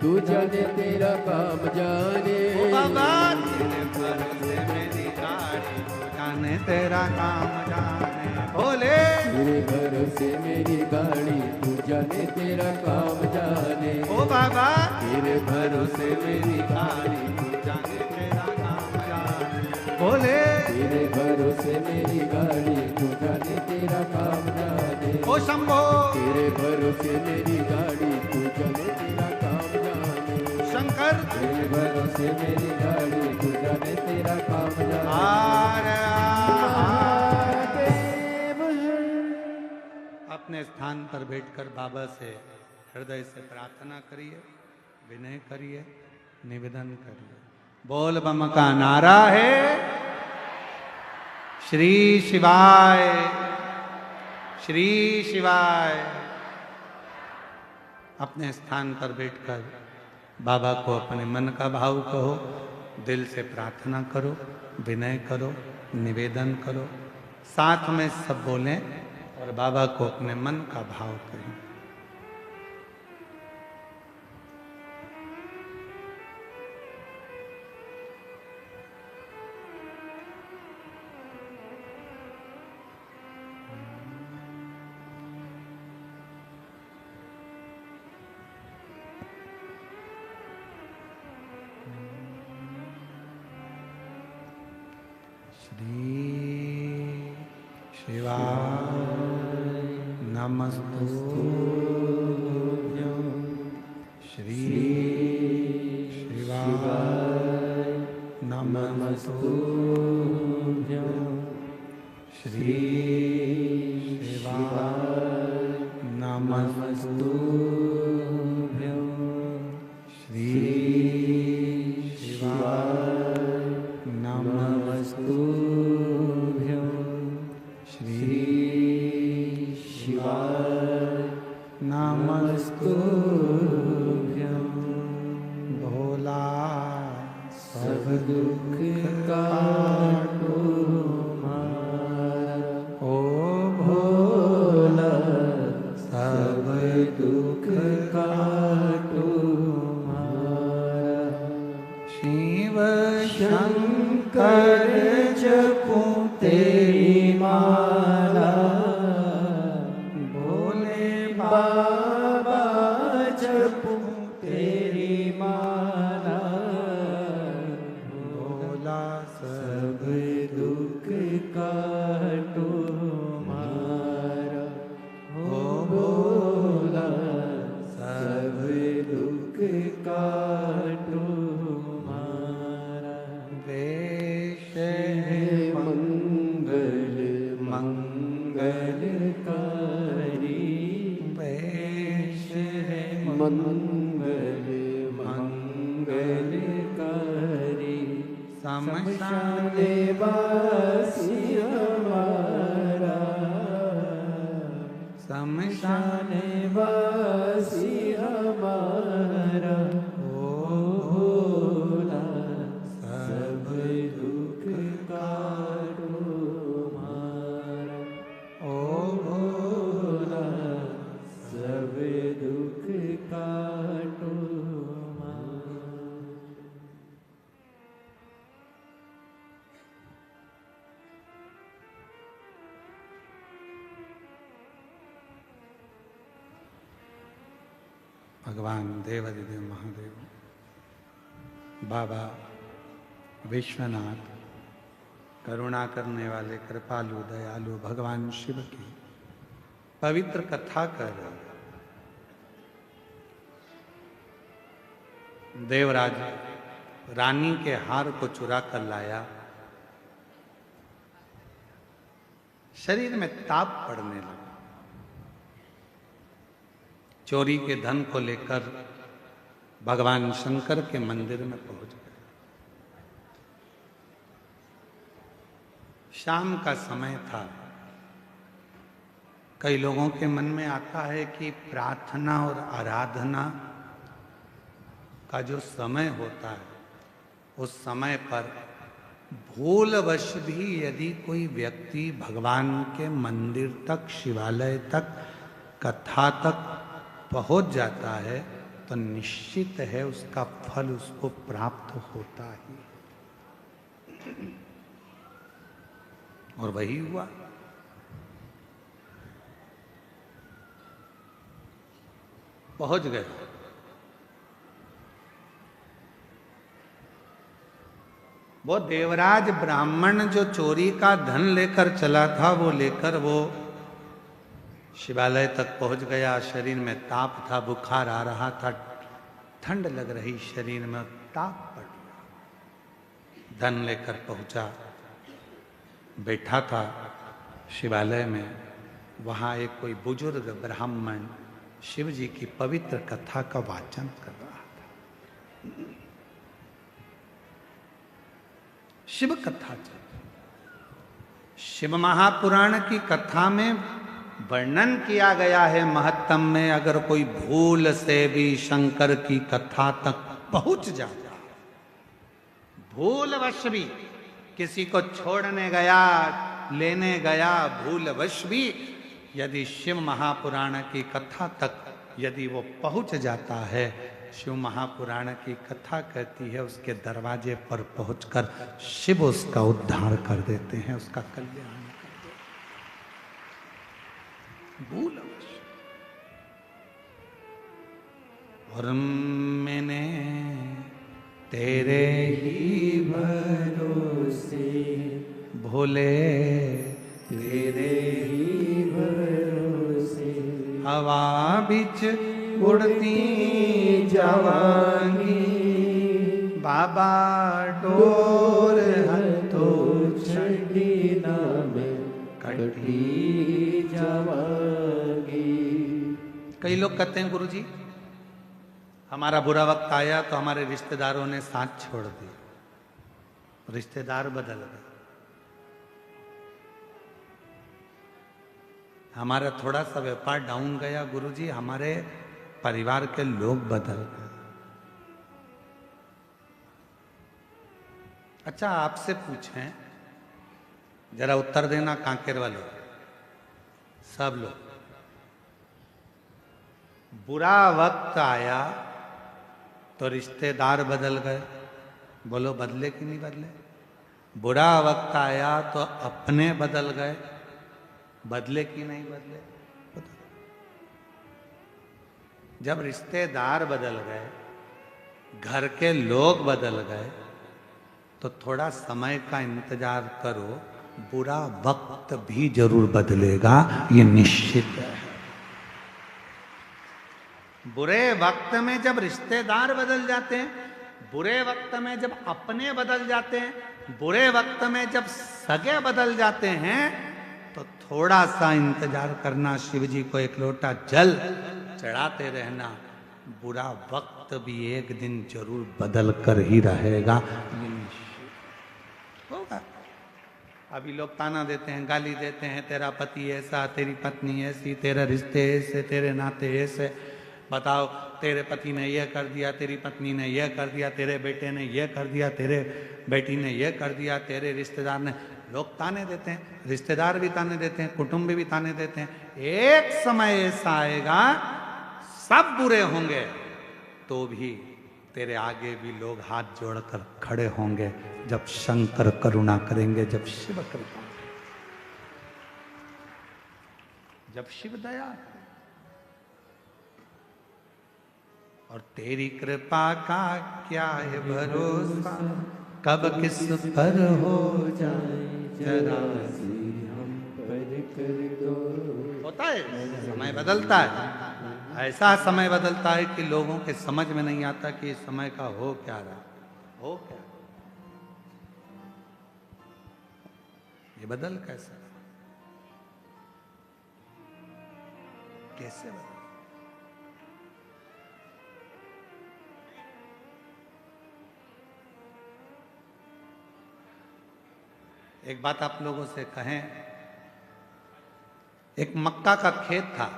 तू जाने तेरा काम जाने। ओ बाबा तेरे भरोसे मेरी गाड़ी, तू जाने तेरा काम जाने। बोले तेरे भरोसे मेरी गाड़ी, तू जाने तेरा काम जाने। ओ बाबा तेरे भरोसे मेरी गाड़ी, तू जाने तेरा काम जाने। बोले तेरे भरोसे मेरी गाड़ी, तू जाने तेरा काम जाने। ओ शंभो तेरे भरोसे मेरी गाड़ी, तू जाने तेरा काम जाने। शंकर तेरे भरोसे मेरी गाड़ी, तू जाने तेरा काम जाने। अपने स्थान पर बैठकर बाबा से हृदय से प्रार्थना करिए, विनय करिए, निवेदन करिए। बोल बम का नारा है श्री शिवाय, श्री शिवाय। अपने स्थान पर बैठकर बाबा को अपने मन का भाव कहो, दिल से प्रार्थना करो, विनय करो, निवेदन करो। साथ में सब बोलें और बाबा को अपने मन का भाव करें। श्री शिवाय नमस्तुभ्यं, श्री शिवाय नमस्तुभ्यं, श्री शिवाय नमस्तुभ्यं, श्री शिवाय नमस्तुभ्यं, श्री शिवाय नमस्तुभ्यं। भोला सब दुख काटो हमारा, ओ भोला सब दुख काटो हमारा। शिव शंकर जपूं तेरी माला, भोले बाबा जपूं तेरी माला। भोला सब दुख काटो हमारा, ओ भोला सब दुख काटो हमारा। वेश है मंगल मंगलकारी, वेश है मंगल मंगलकारी। शमशान वासी हमारा, शमशान वासी हमारा। ओ भोला सब दुख काटो हमारा, ओ भोला सब दुख काटो हमारा। भगवान देवाधिदेव महादेव, बाबा विश्वनाथ, करुणा करने वाले कृपालु दयालु भगवान शिव की पवित्र कथा कर देवराज रानी के हार को चुरा कर लाया। शरीर में ताप पड़ने लगा। चोरी के धन को लेकर भगवान शंकर के मंदिर में पहुंच गए। शाम का समय था। कई लोगों के मन में आता है कि प्रार्थना और आराधना का जो समय होता है, उस समय पर भूलवश भी यदि कोई व्यक्ति भगवान के मंदिर तक, शिवालय तक, कथा तक पहुंच जाता है तो निश्चित है उसका फल उसको प्राप्त होता ही। और वही हुआ। पहुंच गए। वो देवराज ब्राह्मण जो चोरी का धन लेकर चला था, वो लेकर वो शिवालय तक पहुंच गया। शरीर में ताप था, बुखार आ रहा था, ठंड लग रही शरीर में, ताप पड़ गया। धन लेकर पहुंचा, बैठा था शिवालय में। वहां एक कोई बुजुर्ग ब्राह्मण शिव जी की पवित्र कथा का वाचन कर रहा था। शिव कथा चल, शिव महापुराण की कथा में वर्णन किया गया है महत्तम में, अगर कोई भूल से भी शंकर की कथा तक पहुंच जाता, भूलवश भी किसी को छोड़ने गया, लेने गया, भूलवश भी यदि शिव महापुराण की कथा तक यदि वो पहुंच जाता है, शिव महापुराण की कथा कहती है उसके दरवाजे पर पहुंचकर शिव उसका उद्धार कर देते हैं, उसका कल्याण कर देते हैं। भूलवश। और मैंने तेरे ही भरोसे, भोले तेरे ही भरोसे, हवा बिच उड़ती जावांगी, बाबा डोर हथो छड़ी नाम कटी जावांगी। कई लोग कहते हैं गुरुजी हमारा बुरा वक्त आया तो हमारे रिश्तेदारों ने साथ छोड़ दिया, रिश्तेदार बदल गए। हमारा थोड़ा सा व्यापार डाउन गया गुरुजी, हमारे परिवार के लोग बदल गए। अच्छा आपसे पूछें, जरा उत्तर देना कांकेर वालों, सब लोग, बुरा वक्त आया तो रिश्तेदार बदल गए, बोलो बदले कि नहीं बदले? बुरा वक्त आया तो अपने बदल गए, बदले कि नहीं बदले? जब रिश्तेदार बदल गए, घर के लोग बदल गए, तो थोड़ा समय का इंतजार करो, बुरा वक्त भी जरूर बदलेगा, ये निश्चित है। बुरे वक्त में जब रिश्तेदार बदल जाते हैं, बुरे वक्त में जब अपने बदल जाते हैं, बुरे वक्त में जब सगे बदल जाते हैं, तो थोड़ा सा इंतजार करना, शिव जी को एक लोटा जल चढ़ाते रहना, बुरा वक्त भी एक दिन जरूर बदल कर ही रहेगा, ये निश्चित होगा। अभी लोग ताना देते हैं, गाली देते हैं, तेरा पति ऐसा, तेरी पत्नी ऐसी, तेरे रिश्ते ऐसे, तेरे नाते ऐसे। बताओ, तेरे पति ने यह कर दिया, तेरी पत्नी ने यह कर दिया, तेरे बेटे ने यह कर दिया, तेरे बेटी ने यह कर दिया, तेरे रिश्तेदार ने। लोग ताने देते हैं, रिश्तेदार भी ताने देते हैं, कुटुंब भी ताने देते हैं। एक समय ऐसा आएगा, सब बुरे होंगे तो भी तेरे आगे भी लोग हाथ जोड़कर खड़े होंगे, जब शंकर करुणा करेंगे, जब शिव कृपा, जब शिव दया। और तेरी कृपा का क्या है भरोसा, कब किस पर हो जाए जरा हम पर कर दो। होता है, समय बदलता है, ऐसा समय बदलता है कि लोगों के समझ में नहीं आता कि इस समय का हो क्या रहा, हो क्या, ये बदल कैसे, कैसे बदल। एक बात आप लोगों से कहें, एक मक्का का खेत था,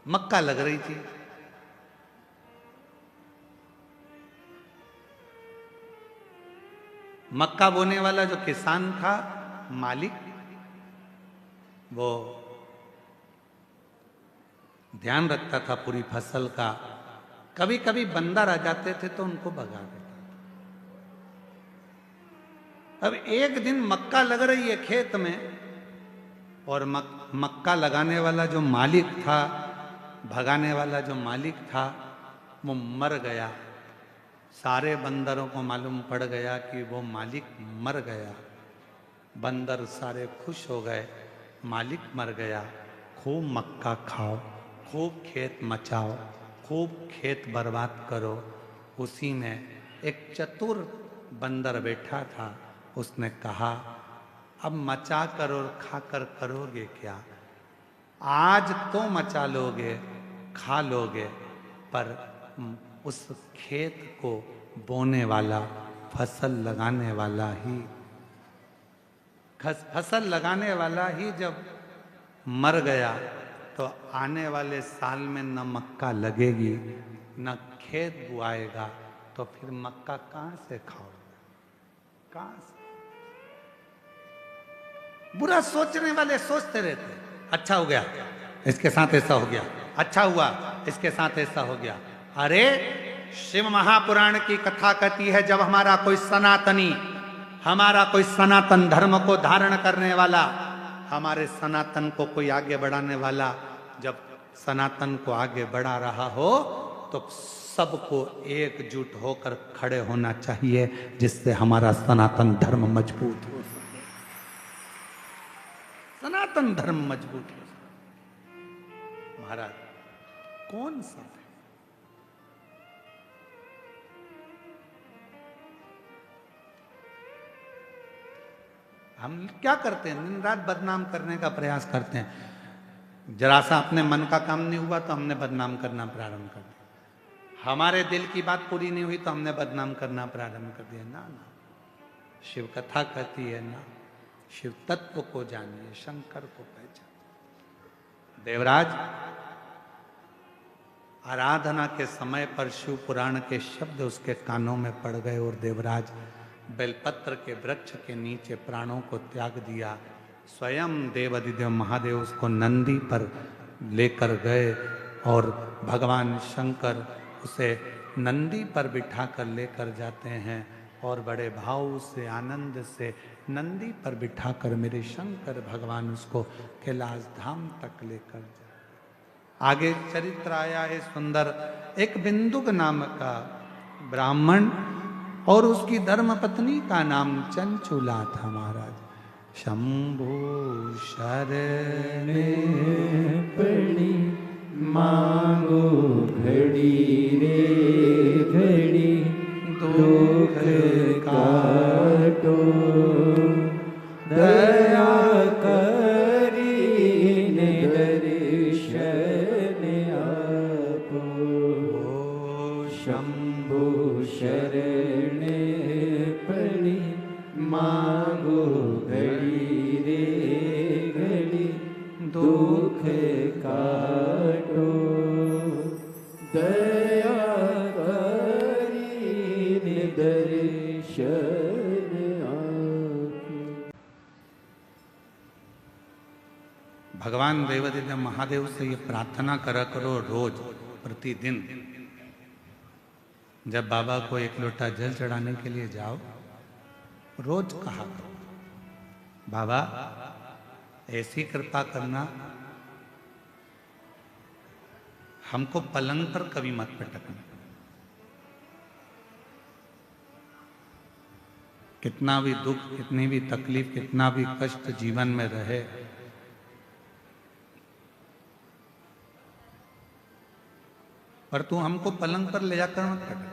मक्का लग रही थी, मक्का बोने वाला जो किसान था, मालिक, वो ध्यान रखता था पूरी फसल का। कभी कभी बंदर आ जाते थे तो उनको भगा देता। अब एक दिन मक्का लग रही है खेत में, और मक्का लगाने वाला जो मालिक था, भगाने वाला जो मालिक था, वो मर गया। सारे बंदरों को मालूम पड़ गया कि वो मालिक मर गया। बंदर सारे खुश हो गए, मालिक मर गया, खूब मक्का खाओ, खूब खेत मचाओ, खूब खेत बर्बाद करो। उसी में एक चतुर बंदर बैठा था, उसने कहा, अब मचा कर और खाकर करोगे क्या? आज तो मचा लोगे, खा लोगे, पर उस खेत को बोने वाला, फसल लगाने वाला ही, फसल लगाने वाला ही जब मर गया तो आने वाले साल में न मक्का लगेगी, न खेत बुआएगा, तो फिर मक्का कहाँ से खाओगे, कहाँ से? बुरा सोचने वाले सोचते रहते, अच्छा हो गया इसके साथ ऐसा हो गया, अच्छा हुआ इसके साथ ऐसा हो गया। अरे शिव महापुराण की कथा कहती है, जब हमारा कोई सनातनी, हमारा कोई सनातन धर्म को धारण करने वाला, हमारे सनातन को कोई आगे बढ़ाने वाला, जब सनातन को आगे बढ़ा रहा हो तो सबको एकजुट होकर खड़े होना चाहिए, जिससे हमारा सनातन धर्म मजबूत हो, सनातन धर्म मजबूत हो। महाराज कौन सा है? हम क्या करते हैं, दिन रात बदनाम करने का प्रयास करते हैं। जरा सा अपने मन का काम नहीं हुआ तो हमने बदनाम करना प्रारंभ कर दिया, हमारे दिल की बात पूरी नहीं हुई तो हमने बदनाम करना प्रारंभ कर दिया। ना ना, शिव कथा कहती है ना, शिव तत्व को जानिए, शंकर को पहचानिए। देवराज आराधना के समय पर शिव पुराण के शब्द उसके कानों में पड़ गए और देवराज बेलपत्र के वृक्ष के नीचे प्राणों को त्याग दिया। स्वयं देवाधिदेव महादेव उसको नंदी पर लेकर गए और भगवान शंकर उसे नंदी पर बिठाकर लेकर जाते हैं और बड़े भाव से, आनंद से नंदी पर बिठाकर मेरे शंकर भगवान उसको कैलाश धाम तक लेकर जाते। आगे चरित्र आया है सुंदर, एक बिंदुक नाम का ब्राह्मण और उसकी धर्मपत्नी का नाम चंचुला था। महाराज शंभु शरण पड़ी मांगो घड़ी रे घड़ी, दुख काटो दया करी दर्शन आपो। शंभु शरण पड़ी मांगो घड़ी रे घड़ी, दुख काटो दया करी दर्शन आपो। भगवान देवाधिदेव महादेव से ये प्रार्थना करा करो रोज, प्रतिदिन। जब बाबा को एक लोटा जल चढ़ाने के लिए जाओ, रोज कहा करो, बाबा ऐसी कृपा करना हमको पलंग पर कभी मत पटकना। कितना भी दुख, कितनी भी तकलीफ, कितना भी कष्ट जीवन में रहे, पर तू हमको पलंग पर ले जाकर मत पटक।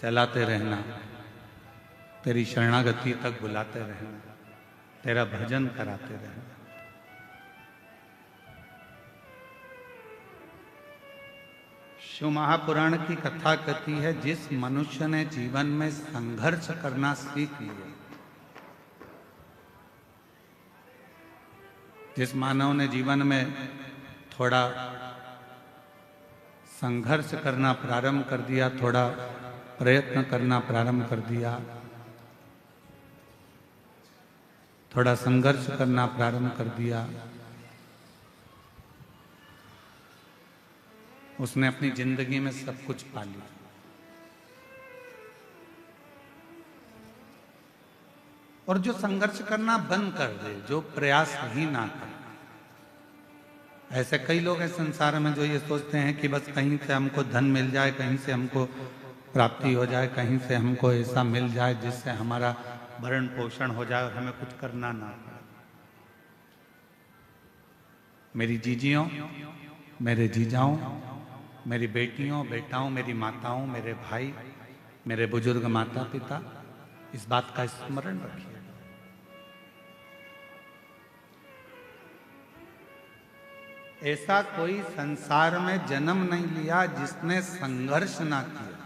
चलाते रहना, तेरी शरणागति तक बुलाते रहना, तेरा भजन कराते रहना। शिव महापुराण की कथा कहती है, जिस मनुष्य ने जीवन में संघर्ष करना सीख लिया, जिस मानव ने जीवन में थोड़ा संघर्ष करना प्रारंभ कर दिया, थोड़ा प्रयत्न करना प्रारंभ कर दिया, थोड़ा संघर्ष करना प्रारंभ कर दिया, उसने अपनी जिंदगी में सब कुछ पा लिया। और जो संघर्ष करना बंद कर दे, जो प्रयास ही ना करे, ऐसे कई लोग हैं संसार में जो ये सोचते हैं कि बस कहीं से हमको धन मिल जाए, कहीं से हमको प्राप्ति हो जाए, कहीं से हमको ऐसा मिल जाए जिससे हमारा भरण पोषण हो जाए और हमें कुछ करना ना पड़े। मेरी जीजियों, मेरे जीजाओं, मेरी बेटियों, बेटाओं, मेरी माताओं, मेरे भाई, मेरे बुजुर्ग माता पिता, इस बात का स्मरण रखिए। ऐसा कोई संसार में जन्म नहीं लिया जिसने संघर्ष ना किया,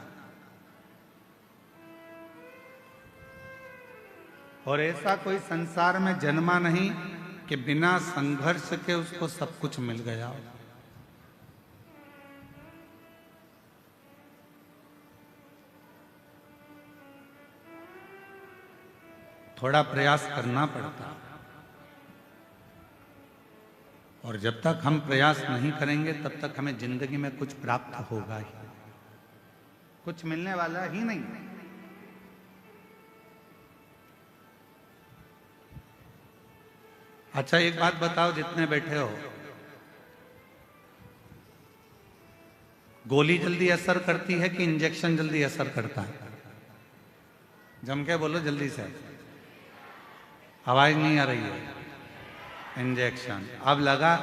और ऐसा कोई संसार में जन्मा नहीं कि बिना संघर्ष के उसको सब कुछ मिल गया हो। थोड़ा प्रयास करना पड़ता है, और जब तक हम प्रयास नहीं करेंगे तब तक हमें जिंदगी में कुछ प्राप्त होगा ही, कुछ मिलने वाला ही नहीं। अच्छा, एक बात बताओ जितने बैठे हो, गोली जल्दी असर करती है कि इंजेक्शन जल्दी असर करता है? जम के बोलो जल्दी से, आवाज नहीं आ रही है। इंजेक्शन। अब लगा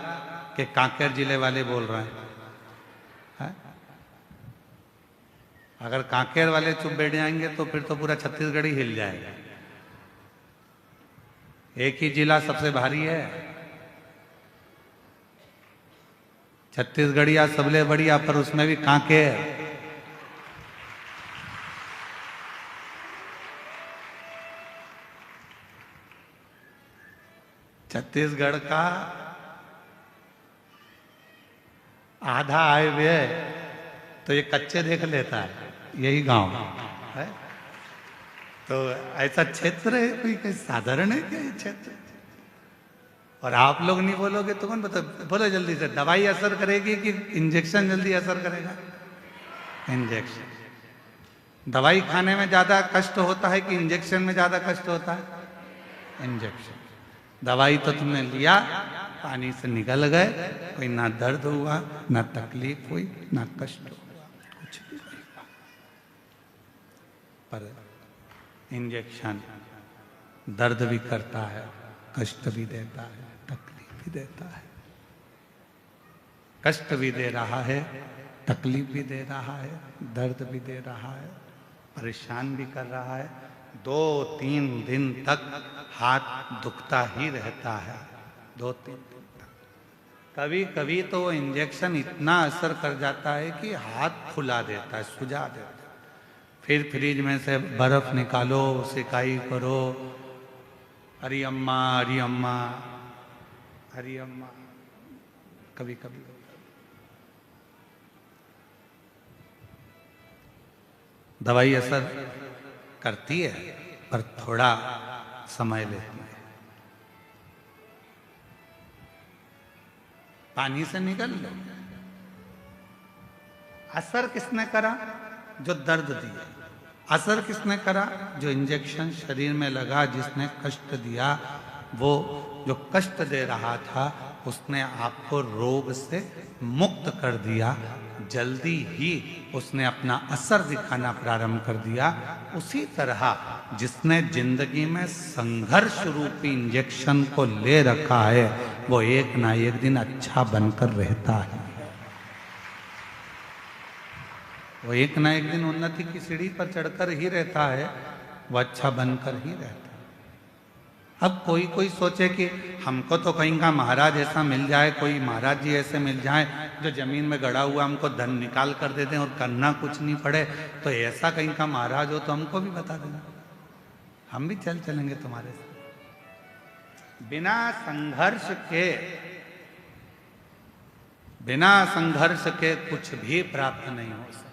कि कांकेर जिले वाले बोल रहे हैं। अगर कांकेर वाले चुप बैठ जाएंगे तो फिर तो पूरा छत्तीसगढ़ ही हिल जाएगा। एक ही जिला सबसे भारी है, छत्तीसगढ़िया सबले बढ़िया, पर उसमें भी कांकेर। छत्तीसगढ़ का आधा हाईवे तो ये कच्चे देख लेता है, यही गांव है। तो ऐसा क्षेत्र है, कोई साधारण है क्या ये क्षेत्र? और आप लोग नहीं बोलोगे तो कौन बता? बोलो जल्दी से, दवाई असर करेगी कि इंजेक्शन जल्दी असर करेगा? इंजेक्शन। दवाई खाने में ज्यादा कष्ट होता है कि इंजेक्शन में ज्यादा कष्ट होता है? इंजेक्शन। दवाई तो तुमने लिया, पानी से निकल गए, कोई ना दर्द हुआ, ना तकलीफ हुई, ना कष्ट हुआ, कुछ भी नहीं हुआ। पर इंजेक्शन दर्द भी करता है, कष्ट भी देता है, तकलीफ भी देता है। कष्ट भी दे रहा है, तकलीफ भी दे रहा है, दर्द भी दे रहा है, परेशान भी कर रहा है। 2-3 दिन तक हाथ दुखता ही रहता है, 2-3 दिन तक। कभी कभी तो वो इंजेक्शन इतना असर कर जाता है कि हाथ फुला देता है, सुझा देता है। फिर फ्रिज में से बर्फ निकालो, सिकाई करो, हरी अम्मा हरी अम्मा हरी अम्मा। कभी कभी दवाई असर करती है, पर थोड़ा समय लेती है। पानी से निकल लो। असर किसने करा? जो दर्द दिया। असर किसने करा? जो इंजेक्शन शरीर में लगा, जिसने कष्ट दिया। वो जो कष्ट दे रहा था उसने आपको रोग से मुक्त कर दिया, जल्दी ही उसने अपना असर दिखाना प्रारंभ कर दिया। उसी तरह जिसने जिंदगी में संघर्ष रूपी इंजेक्शन को ले रखा है, वो एक ना एक दिन अच्छा बनकर रहता है। वो एक ना एक दिन उन्नति की सीढ़ी पर चढ़कर ही रहता है, वो अच्छा बनकर ही रहता है। अब कोई कोई सोचे कि हमको तो कहीं का महाराज ऐसा मिल जाए, कोई महाराज जी ऐसे मिल जाए जो जमीन में गड़ा हुआ हमको धन निकाल कर देते हैं और करना कुछ नहीं पड़े, तो ऐसा कहीं का महाराज हो तो हमको भी बता देना, हम भी चलेंगे तुम्हारे साथ। बिना संघर्ष के कुछ भी प्राप्त नहीं हो सकता।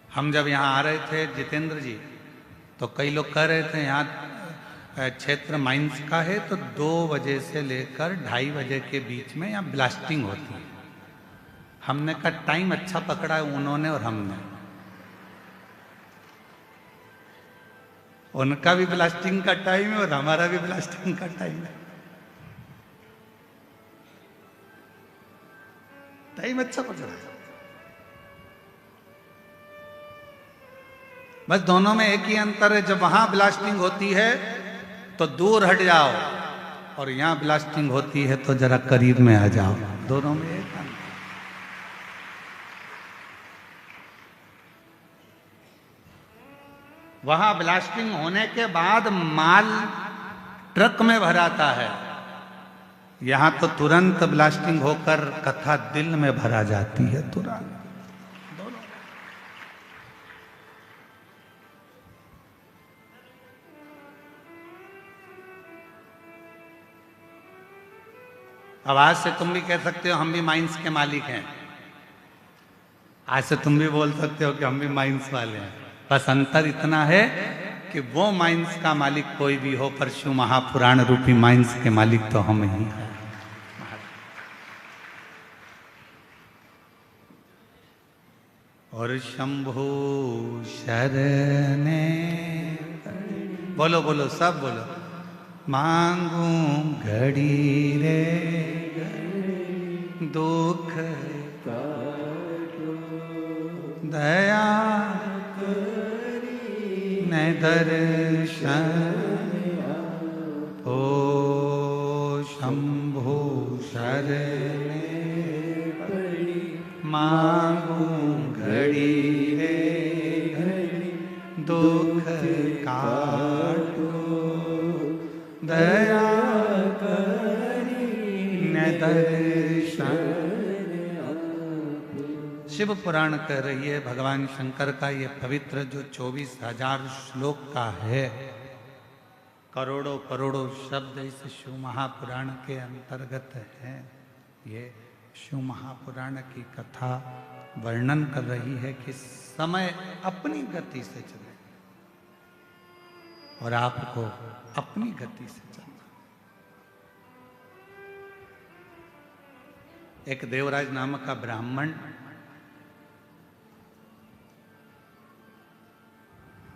हम जब यहाँ आ रहे थे जितेंद्र जी, तो कई लोग कह रहे थे यहाँ क्षेत्र माइंस का है, तो 2 बजे से लेकर 2:30 बजे के बीच में यहाँ ब्लास्टिंग होती है। हमने कहा टाइम अच्छा पकड़ा है उन्होंने और हमने। उनका भी ब्लास्टिंग का टाइम है और हमारा भी ब्लास्टिंग का टाइम है। टाइम अच्छा पकड़ा है, बस दोनों में एक ही अंतर है, जब वहां ब्लास्टिंग होती है तो दूर हट जाओ, और यहां ब्लास्टिंग होती है तो जरा करीब में आ जाओ। दोनों में एक अंतर। वहां ब्लास्टिंग होने के बाद माल ट्रक में भराता है, यहां तो तुरंत ब्लास्टिंग होकर कथा दिल में भरा जाती है तुरंत। अब आज से तुम भी कह सकते हो हम भी माइंस के मालिक हैं, आज से तुम भी बोल सकते हो कि हम भी माइंस वाले हैं। बस अंतर इतना है कि वो माइंस का मालिक कोई भी हो, पर शिव महापुराण रूपी माइंस के मालिक तो हम ही हैं। और शंभु शरणे, बोलो बोलो सब बोलो, मांगू घड़ी रे दुख दया न दर्शन ओ शंभु शरणे मांगू घड़ी रे दुख काटो दया करी न दर्शन। शिव पुराण कह रही है, भगवान शंकर का ये पवित्र जो 24,000 श्लोक का है, करोड़ों करोड़ों शब्द इस शिव महापुराण के अंतर्गत है। ये शिव महापुराण की कथा वर्णन कर रही है कि समय अपनी गति से चले और आपको अपनी गति से चलना। एक देवराज नामक का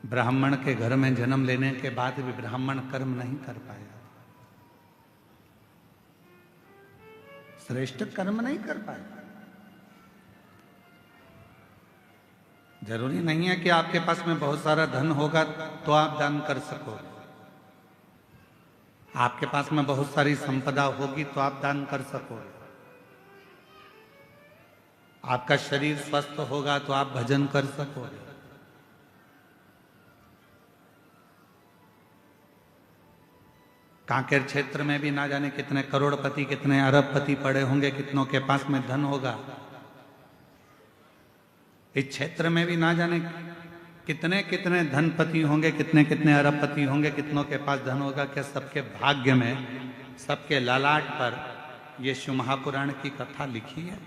ब्राह्मण के घर में जन्म लेने के बाद भी ब्राह्मण कर्म नहीं कर पाया, श्रेष्ठ कर्म नहीं कर पाया। जरूरी नहीं है कि आपके पास में बहुत सारा धन होगा तो आप दान कर सको, आपके पास में बहुत सारी संपदा होगी तो आप दान कर सको, आपका शरीर स्वस्थ होगा तो आप भजन कर सकोगे। कांकेर क्षेत्र में भी ना जाने कितने करोड़पति कितने अरबपति पड़े होंगे, कितनों के पास में धन होगा। इस क्षेत्र में भी ना जाने कितने कितने धनपति होंगे, कितने कितने अरबपति होंगे, कितनों के पास धन होगा। क्या सबके भाग्य में, सबके ललाट पर ये शिव महापुराण की कथा लिखी है?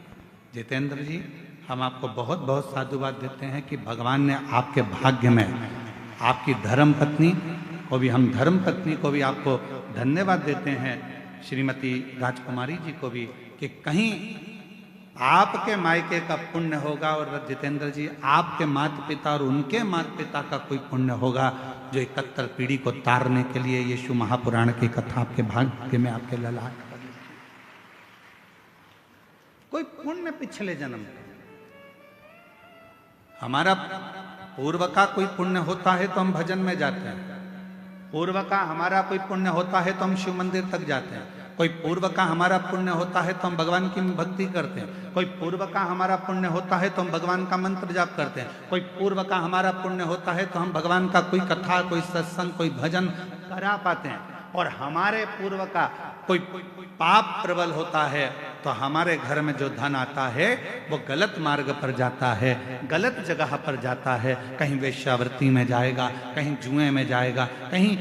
जितेंद्र जी, हम आपको बहुत बहुत साधुवाद देते हैं कि भगवान ने आपके भाग्य में आपकी धर्म पत्नी को भी, हम धर्म पत्नी को भी आपको धन्यवाद देते हैं, श्रीमती राजकुमारी जी को भी, कि कहीं आपके मायके का पुण्य होगा और जितेंद्र जी आपके माता पिता और उनके माता पिता का कोई पुण्य होगा जो 71 पीढ़ी को तारने के लिए यीशु महापुराण की कथा आपके भाग्य में आपके ललाट पर लिखी। कोई पुण्य पिछले जन्म का। हमारा पूर्व का कोई पुण्य होता है तो हम भजन में जाते हैं, पूर्व का हमारा कोई पुण्य होता है तो हम शिव मंदिर तक जाते हैं, कोई पूर्व का हमारा पुण्य होता है तो हम भगवान की भक्ति करते हैं, कोई पूर्व का हमारा पुण्य होता है तो हम भगवान का मंत्र जाप करते हैं, कोई पूर्व का हमारा पुण्य होता है तो हम भगवान का कोई कथा, कोई सत्संग, कोई भजन करा पाते हैं। और हमारे पूर्व का कोई पाप प्रबल होता है तो हमारे घर में जो धन आता है वो गलत मार्ग पर जाता है, गलत जगह पर जाता है, कहीं वेश्यावृत्ति में जाएगा, कहीं जुए में जाएगा, कहीं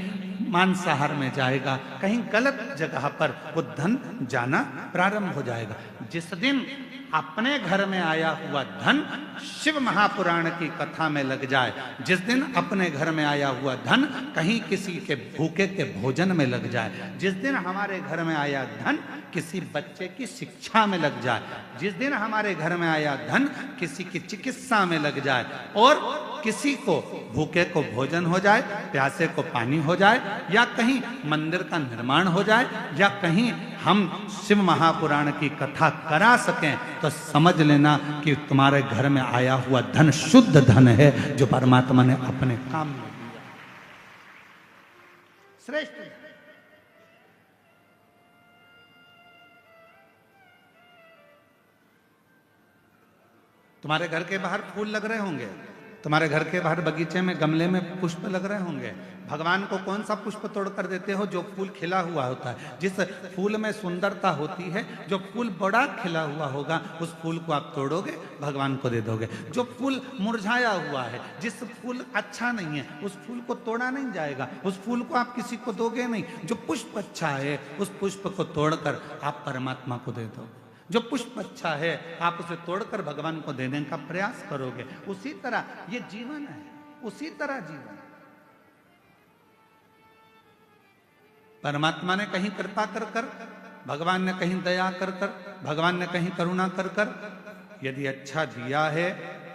मांसाहार में जाएगा, कहीं गलत जगह पर वो धन जाना प्रारंभ हो जाएगा। जिस दिन अपने घर में आया हुआ धन शिव महापुराण की कथा में लग जाए, जिस दिन अपने घर में आया हुआ धन कहीं किसी के भूखे के भोजन में लग जाए, जिस दिन हमारे घर में आया धन किसी बच्चे की शिक्षा में लग जाए, जिस दिन हमारे घर में आया धन किसी की चिकित्सा में लग जाए और किसी को भूखे को भोजन हो जाए, प्यासे को पानी हो जाए, या कहीं मंदिर का निर्माण हो जाए, या कहीं हम शिव महापुराण की कथा करा सकें, तो समझ लेना कि तुम्हारे घर में आया हुआ धन शुद्ध धन है जो परमात्मा ने अपने काम में दिया। श्रेष्ठ तुम्हारे घर के बाहर फूल लग रहे होंगे, तुम्हारे घर के बाहर बगीचे में गमले में पुष्प लग रहे होंगे। भगवान को कौन सा पुष्प तोड़ कर देते हो? जो फूल खिला हुआ होता है। जिस फूल में सुंदरता होती है, जो फूल बड़ा खिला हुआ होगा, उस फूल को आप तोड़ोगे, भगवान को दे दोगे। जो फूल मुरझाया हुआ है, जिस फूल अच्छा नहीं है, उस फूल को तोड़ा नहीं जाएगा, उस फूल को आप किसी को दोगे नहीं। जो पुष्प अच्छा है, उस पुष्प को तोड़कर आप परमात्मा को दे दोगे। जो पुष्प अच्छा है, आप उसे तोड़कर भगवान को देने का प्रयास करोगे। उसी तरह ये जीवन है, उसी तरह जीवन। परमात्मा ने कहीं कृपा कर कर, भगवान ने कहीं दया कर कर, भगवान ने कहीं करुणा कर कर, यदि अच्छा दिया है,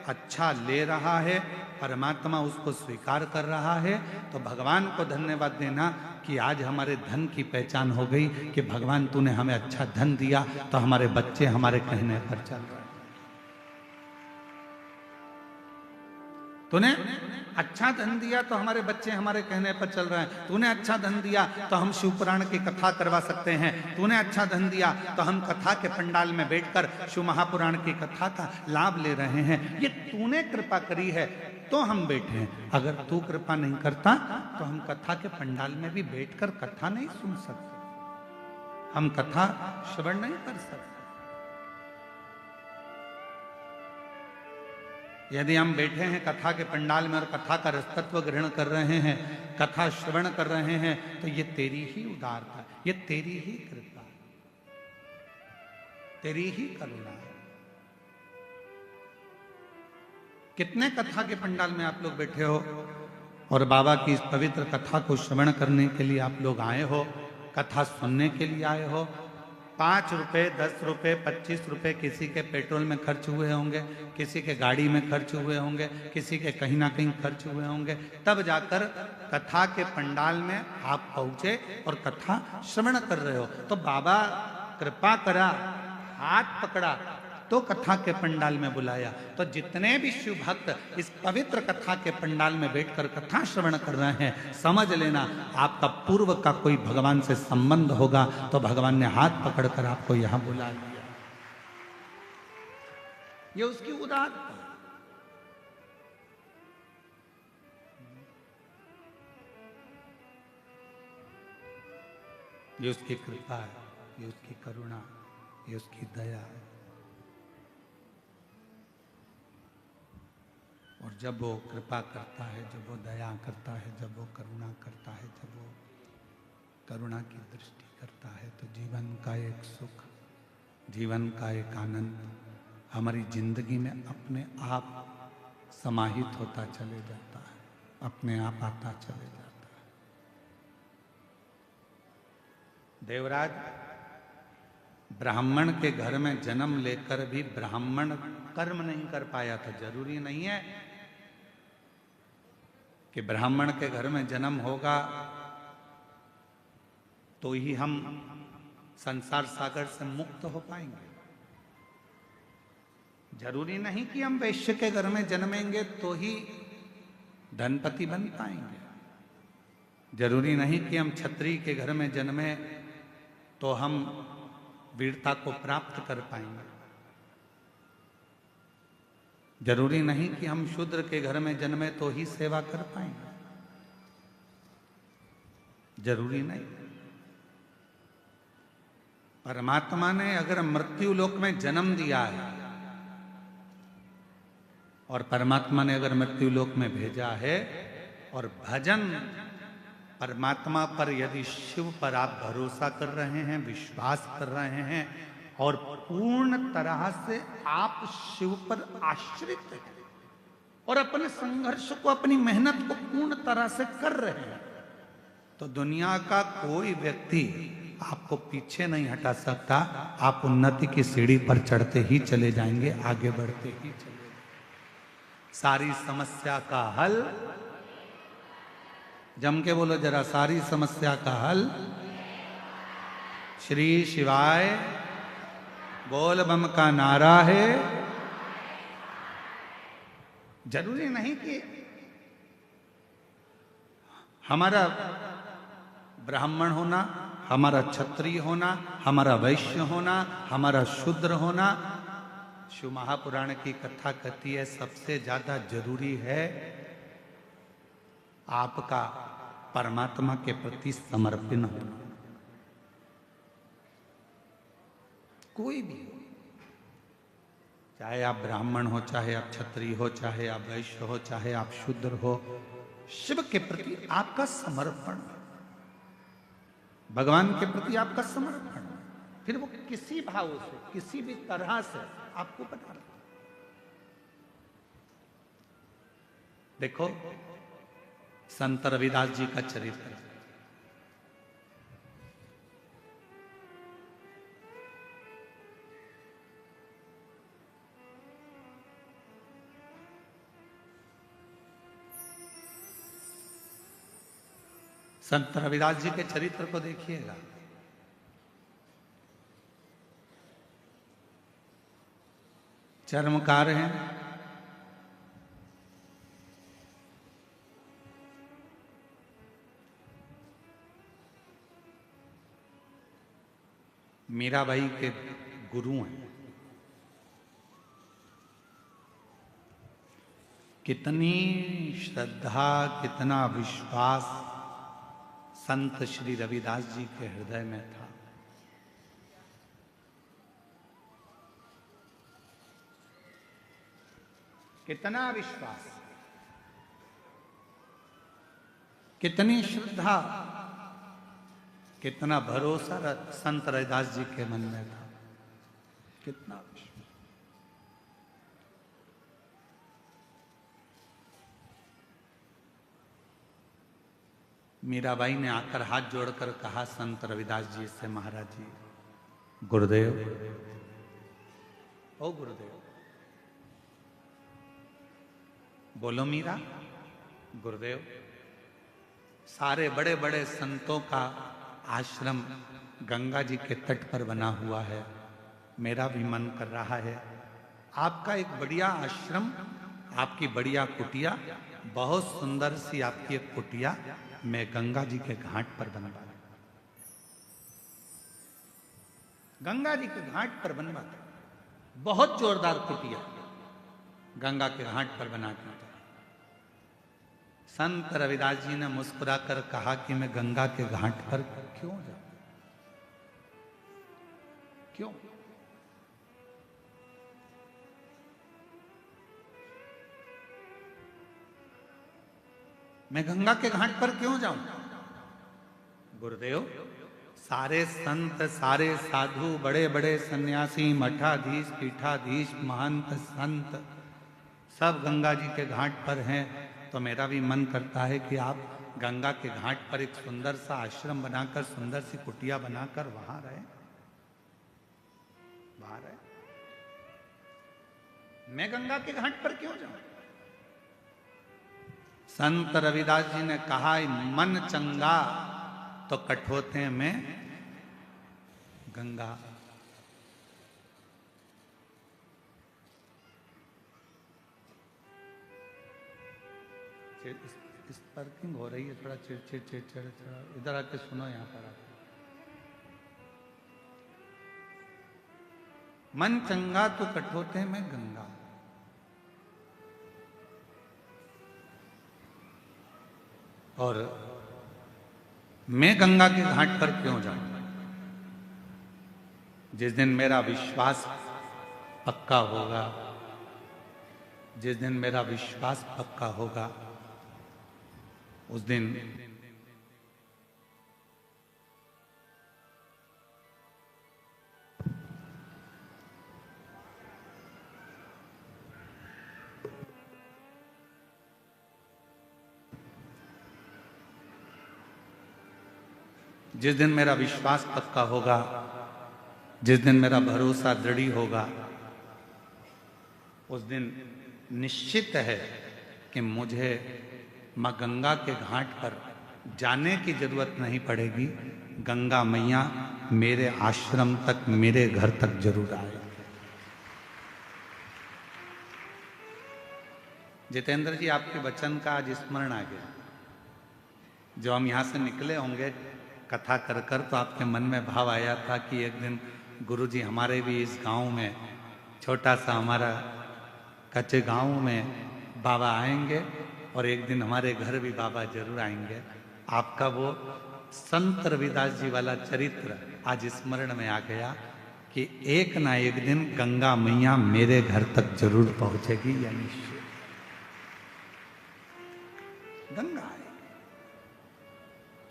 अच्छा ले रहा है, परमात्मा उसको स्वीकार कर रहा है, तो भगवान को धन्यवाद देना कि आज हमारे धन की पहचान हो गई कि भगवान तूने हमें अच्छा धन दिया तो हमारे बच्चे हमारे कहने पर चल रहे हैं। तूने अच्छा धन दिया तो हमारे बच्चे हमारे कहने पर चल रहे हैं। तूने अच्छा धन दिया तो हम शिव पुराण की कथा करवा सकते हैं। तूने अच्छा धन दिया तो हम कथा के पंडाल में बैठकर शिव महापुराण की कथा का लाभ ले रहे हैं। ये तूने कृपा करी है तो हम बैठे हैं। अगर तू कृपा नहीं करता तो हम कथा के पंडाल में भी बैठकर कथा नहीं सुन सकते, हम कथा श्रवण नहीं कर सकते। यदि हम बैठे हैं कथा के पंडाल में और कथा का रसतत्व ग्रहण कर रहे हैं, कथा श्रवण कर रहे हैं, तो ये तेरी ही उदारता, ये तेरी ही कृपा, तेरी ही करुणा। कितने कथा के पंडाल में आप लोग बैठे हो और बाबा की इस पवित्र कथा को श्रवण करने के लिए आप लोग आए हो, कथा सुनने के लिए आए हो। 5 रुपए, 10 रुपए, 25 रुपए किसी के पेट्रोल में खर्च हुए होंगे, किसी के गाड़ी में खर्च हुए होंगे, किसी के कहीं ना कहीं खर्च हुए होंगे, तब जाकर कथा के पंडाल में आप पहुंचे और कथा श्रवण कर रहे हो। तो बाबा कृपा करा, हाथ पकड़ा तो कथा के पंडाल में बुलाया। तो जितने भी शिव भक्त इस पवित्र कथा के पंडाल में बैठकर कथा श्रवण कर रहे हैं, समझ लेना आपका पूर्व का कोई भगवान से संबंध होगा तो भगवान ने हाथ पकड़कर आपको यहां बुला लिया। ये उसकी उदारता, ये उसकी कृपा है, ये उसकी करुणा, ये उसकी दया है। और जब वो कृपा करता है, जब वो दया करता है, जब वो करुणा करता है, जब वो करुणा की दृष्टि करता है, तो जीवन का एक सुख, जीवन का एक आनंद हमारी जिंदगी में अपने आप समाहित होता चले जाता है, अपने आप आता चले जाता है। ब्राह्मण के घर में जन्म लेकर भी ब्राह्मण कर्म नहीं कर पाया था। जरूरी नहीं है कि ब्राह्मण के घर में जन्म होगा तो ही हम संसार सागर से मुक्त हो पाएंगे। जरूरी नहीं कि हम वैश्य के घर में जन्मेंगे तो ही धनपति बन पाएंगे। जरूरी नहीं कि हम क्षत्रिय के घर में जन्मे तो हम वीरता को प्राप्त कर पाएंगे। जरूरी नहीं कि हम शूद्र के घर में जन्मे तो ही सेवा कर पाएंगे। जरूरी नहीं। परमात्मा ने अगर मृत्यु लोक में जन्म दिया है और परमात्मा ने अगर मृत्यु लोक में भेजा है और भजन परमात्मा पर यदि शिव पर आप भरोसा कर रहे हैं, विश्वास कर रहे हैं और पूर्ण तरह से आप शिव पर आश्रित हैं और अपने संघर्ष को, अपनी मेहनत को पूर्ण तरह से कर रहे हैं, तो दुनिया का कोई व्यक्ति आपको पीछे नहीं हटा सकता। आप उन्नति की सीढ़ी पर चढ़ते ही चले जाएंगे, आगे बढ़ते ही चले। सारी समस्या का हल, जम के बोलो जरा, सारी समस्या का हल श्री शिवाय बोल बम का नारा है। जरूरी नहीं कि हमारा ब्राह्मण होना, हमारा क्षत्रिय होना, हमारा वैश्य होना, हमारा शूद्र होना। शिव महापुराण की कथा कहती है सबसे ज्यादा जरूरी है आपका परमात्मा के प्रति समर्पण होना। कोई भी हो, चाहे आप ब्राह्मण हो, चाहे आप क्षत्रिय हो, चाहे आप वैश्य हो, चाहे आप शूद्र हो, शिव के प्रति आपका समर्पण, भगवान के प्रति आपका समर्पण, फिर वो किसी भाव से, किसी भी तरह से आपको बना रहा। देखो संत रविदास जी का चरित्र, संत रविदास जी के चरित्र को देखिएगा। चर्मकार हैं, मीराबाई के गुरु हैं। कितनी श्रद्धा, कितना विश्वास संत श्री रविदास जी के हृदय में था। कितना विश्वास, कितनी श्रद्धा, कितना भरोसा संत रविदास जी के मन में था। कितना विश्वास। मीराबाई ने आकर हाथ जोड़कर कहा संत रविदास जी से, महाराज जी, गुरुदेव, ओ गुरुदेव, बोलो मीरा। गुरुदेव, सारे बड़े बड़े संतों का आश्रम गंगा जी के तट पर बना हुआ है, मेरा भी मन कर रहा है आपका एक बढ़िया आश्रम, आपकी बढ़िया कुटिया, बहुत सुंदर सी आपकी एक कुटिया मैं गंगा जी के घाट पर बनवा दूं। गंगा जी के घाट पर बनवा दूं, बहुत जोरदार कुटिया गंगा के घाट पर बना दी। संत रविदास जी ने मुस्कुराकर कहा कि मैं गंगा के घाट पर क्यों जाऊं? क्यों? मैं गंगा के घाट पर क्यों जाऊं? गुरुदेव, सारे संत, सारे साधु, बड़े बड़े सन्यासी, मठाधीश, पीठाधीश, महंत, संत सब गंगा जी के घाट पर हैं, तो मेरा भी मन करता है कि आप गंगा के घाट पर एक सुंदर सा आश्रम बनाकर, सुंदर सी कुटिया बनाकर वहां रहें। बाहर है। मैं गंगा के घाट पर क्यों जाऊं? संत रविदास जी ने कहा, मन चंगा तो कठोते में गंगा। इस पार्किंग हो रही है, थोड़ा चिड़चिड़ चिड़चिड़, थोड़ा इधर आके सुनो। यहां पर आके मन चंगा तो कठोते में गंगा। और मैं गंगा के घाट पर क्यों जाऊं? जिस दिन मेरा विश्वास पक्का होगा, जिस दिन मेरा विश्वास पक्का होगा, उस दिन जिस दिन मेरा विश्वास पक्का होगा, जिस दिन मेरा भरोसा दृढ़ होगा, उस दिन निश्चित है कि मुझे मां गंगा के घाट पर जाने की जरूरत नहीं पड़ेगी। गंगा मैया मेरे आश्रम तक, मेरे घर तक जरूर आए। जितेंद्र जी, आपके वचन का आज स्मरण आ गया। जो हम यहां से निकले होंगे कथा कर कर, तो आपके मन में भाव आया था कि एक दिन गुरुजी हमारे भी इस गांव में, छोटा सा हमारा कच्चे गांव में बाबा आएंगे और एक दिन हमारे घर भी बाबा जरूर आएंगे। आपका वो संत रविदास जी वाला चरित्र आज स्मरण में आ गया कि एक ना एक दिन गंगा मैया मेरे घर तक जरूर पहुंचेगी, या निश्चय गंगा है।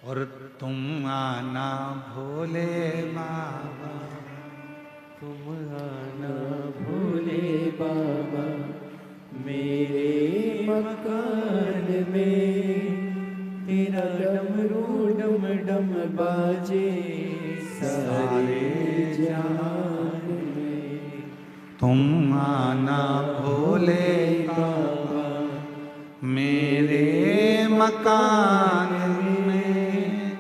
और तुम आना भोले बाबा, तुम आना भोले बाबा, मेरे मकान में तेरा डमरू डम डम बाजे सारे जहान में। तुम आना भोले बाबा मेरे मकान में,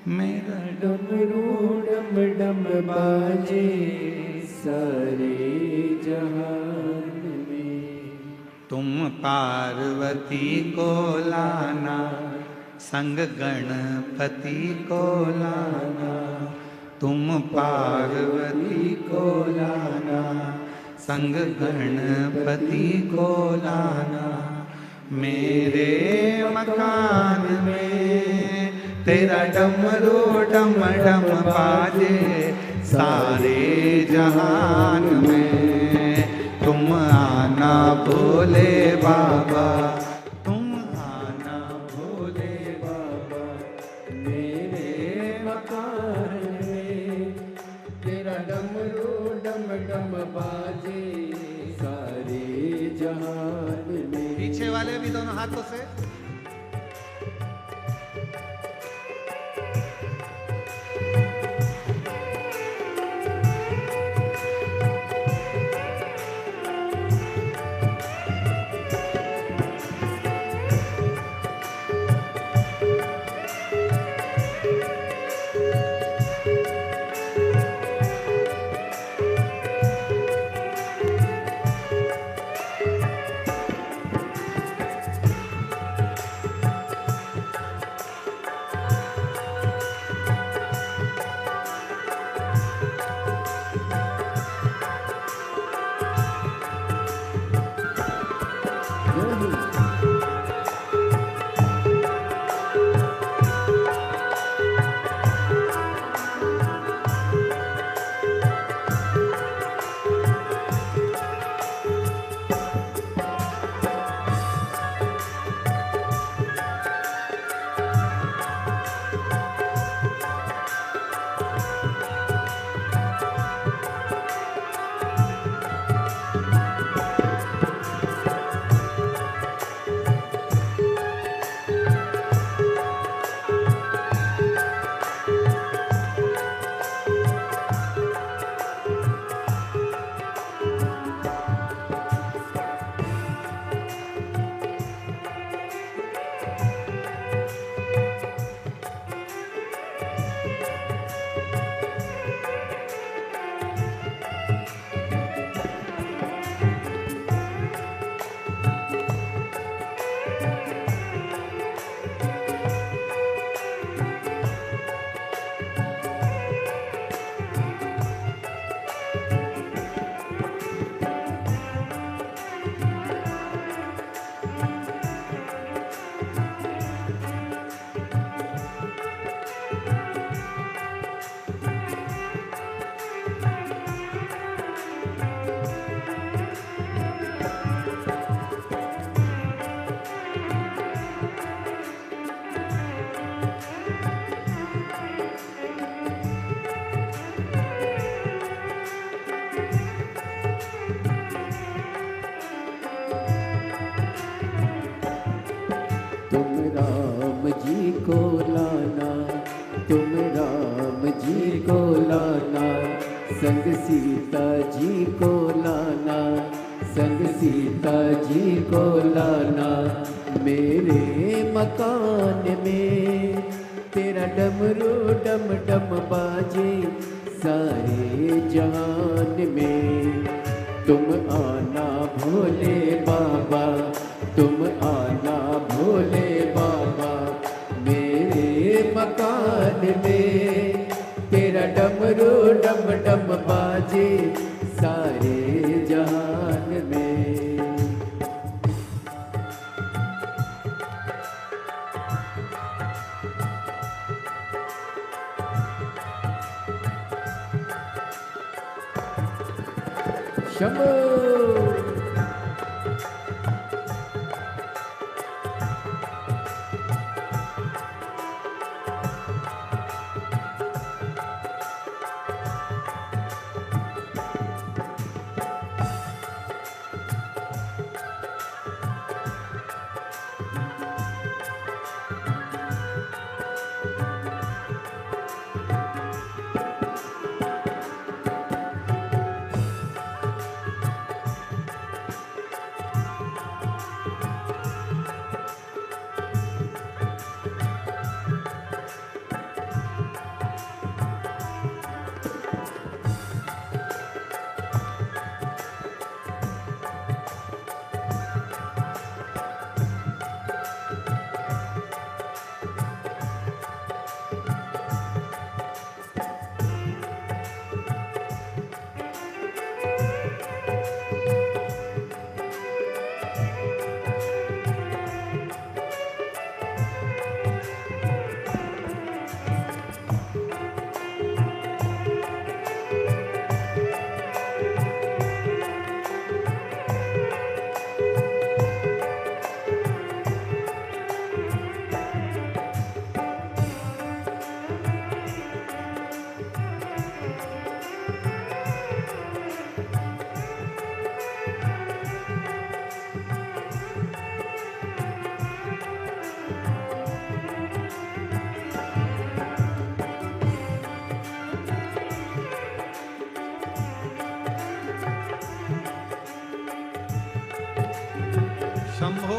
मेरा डमरू डम डम बाजे सारे जहान में। तुम पार्वती को लाना, संग गणपति को लाना। तुम पार्वती को लाना, संग गणपति को लाना। मेरे मकान में तेरा डमरू डम डम बाजे सारे जहान में। तुम आना भोले बाबा, तुम आना भोले बाबा मेरे मकान में तेरा डमरू डम डम बाजे सारे जहान में। पीछे वाले भी दोनों हाथों से। राम जी को लाना, तुम राम जी को लाना, संग सीता जी को लाना, संग सीता जी को लाना। मेरे मकान में तेरा डमरू डम डम बाजे सारे जहान में। तुम आना भोले बाबा, तुम आना भोले बाबा, मेरे मकान में तेरा डमरू डम डम बाजे सारे जहान में। शंभो शंभो।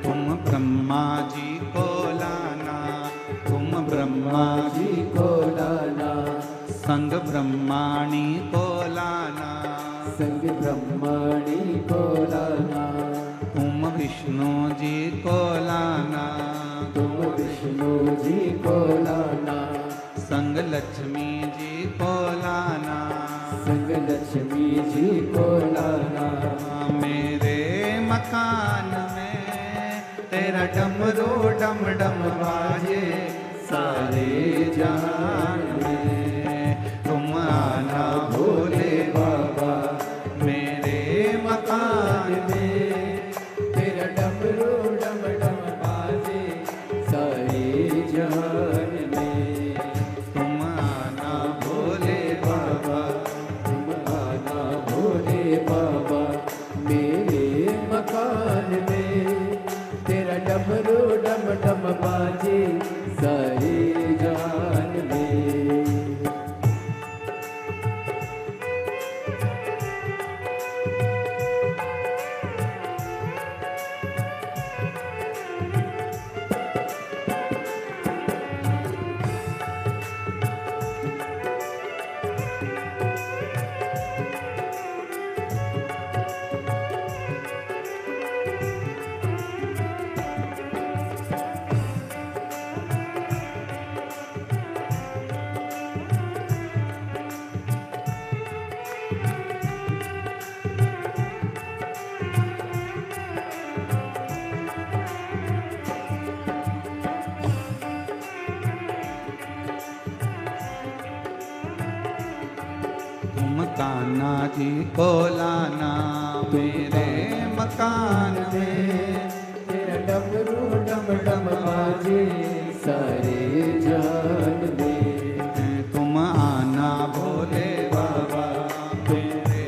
तुम ब्रह्मा जी को लाना, तुम ब्रह्मा जी को लाना, संग ब्रह्माणी को लाना, संग ब्रह्माणी को लाना। तुम विष्णु जी को लाना, तुम विष्णु जी को लाना, संग लक्ष्मी जी को लाना, संग लक्ष्मी जी को लाना। मेरे मकान में तेरा डमरू डम डम बाजे सारे जहान में। तुम आना भोले बाबा, मेरे मकान में तेरा डमरू डम डम बाजे सारे जहान में। तुम आना भोले बाबा, तुम आना भोले बाबा, मेरे मकान में तेरा डमरू डम डम बाजे सारे जहान में। कान्हा जी को लाना मेरे मकान में, तेरा डमरू डम डम बाजे सारे जान में। तुम आना भोले बाबा मेरे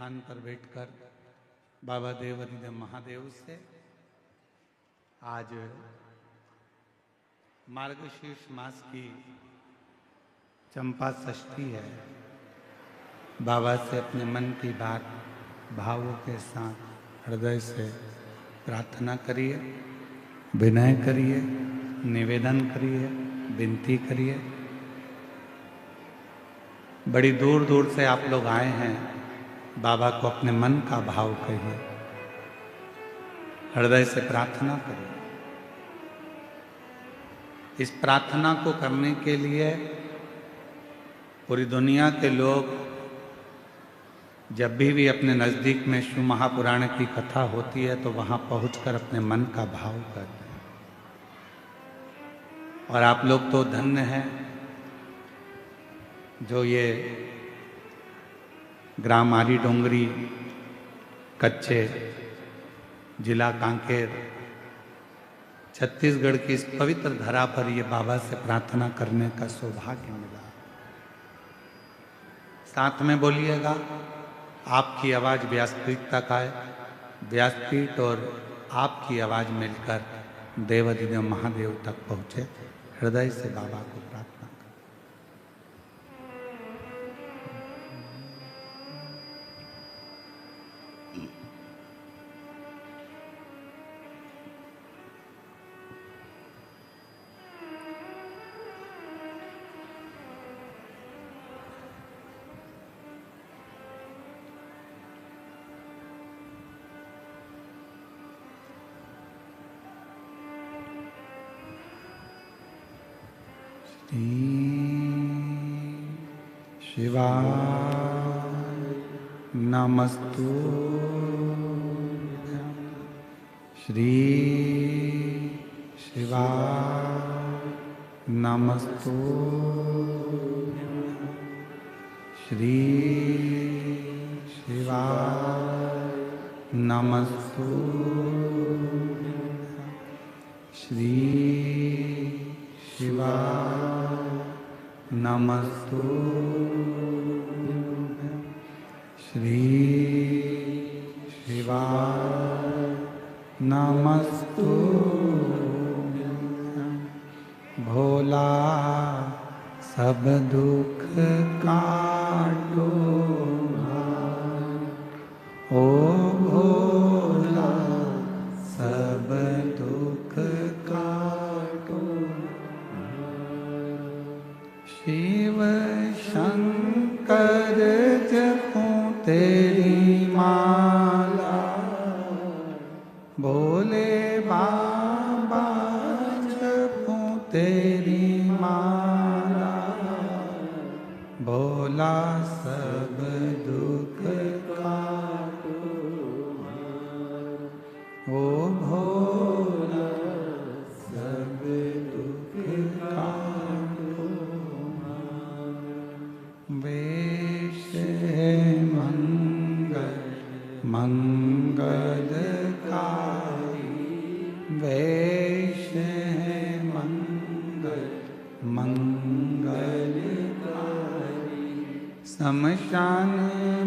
स्थान पर बैठकर बाबा देवाधिदेव महादेव से आज मार्गशीर्ष मास की चंपा षष्ठी है। बाबा से अपने मन की बात भावों के साथ हृदय से प्रार्थना करिए, विनय करिए, निवेदन करिए, विनती करिए। बड़ी दूर दूर से आप लोग आए हैं, बाबा को अपने मन का भाव कहिए, हृदय से प्रार्थना करिए। इस प्रार्थना को करने के लिए पूरी दुनिया के लोग जब भी अपने नज़दीक में शिव महापुराण की कथा होती है तो वहाँ पहुंचकर अपने मन का भाव करते हैं। और आप लोग तो धन्य हैं जो ये ग्राम आरी डोंगरी कच्चे जिला कांकेर छत्तीसगढ़ की इस पवित्र धरा पर ये बाबा से प्रार्थना करने का सौभाग्य मिला। साथ में बोलिएगा, आपकी आवाज़ व्यासपीठ तक आए, व्यासपीठ और आपकी आवाज़ मिलकर देवाधिदेव महादेव तक पहुँचे। हृदय से बाबा को प्रार्थना करें। शिवाय नमस्तुभ्यं, श्री शिवाय नमस्तुभ्यं, श्री शिवाय नमस्तुभ्यं, श्री शिवाय नमस्तुभ्यं, श्री शिवाय नमस्तुभ्यं। भोला सब दुख काटो भार, ओ भोला सब दुख काटो। शिव शंकर जपूं तेरी माला, भोले बाबा जपूं तेरी माला, भोला सब दुख काटो ओ भोला सब दुख काटो। वेश है मंगल मंगलकारी, वेश है मंगल मंगलकारी। शमशान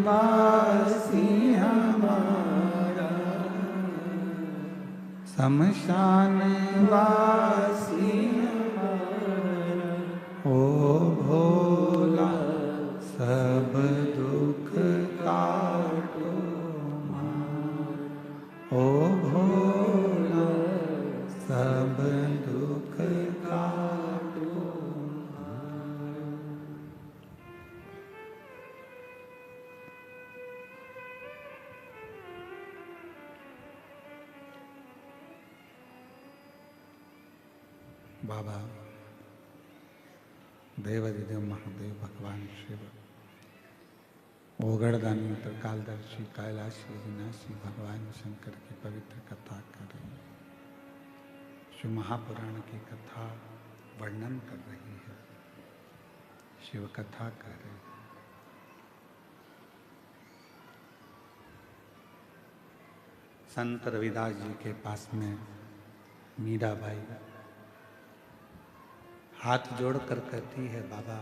वासी हमारा, शमशान वासी हमारा, ओ भोला सब दुख काटो मार, ओ भोला सब दुख काटो मार। बाबा देवाधिदेव महादेव भगवान शिव ओगड़दानी त्रिकालदर्शी कैलाशी विनाशी भगवान शंकर की पवित्र कथा कर रही है। शिव महापुराण की कथा वर्णन कर रही है, शिव कथा कर रही है। संत रविदास जी के पास में मीराबाई हाथ जोड़कर कहती है, बाबा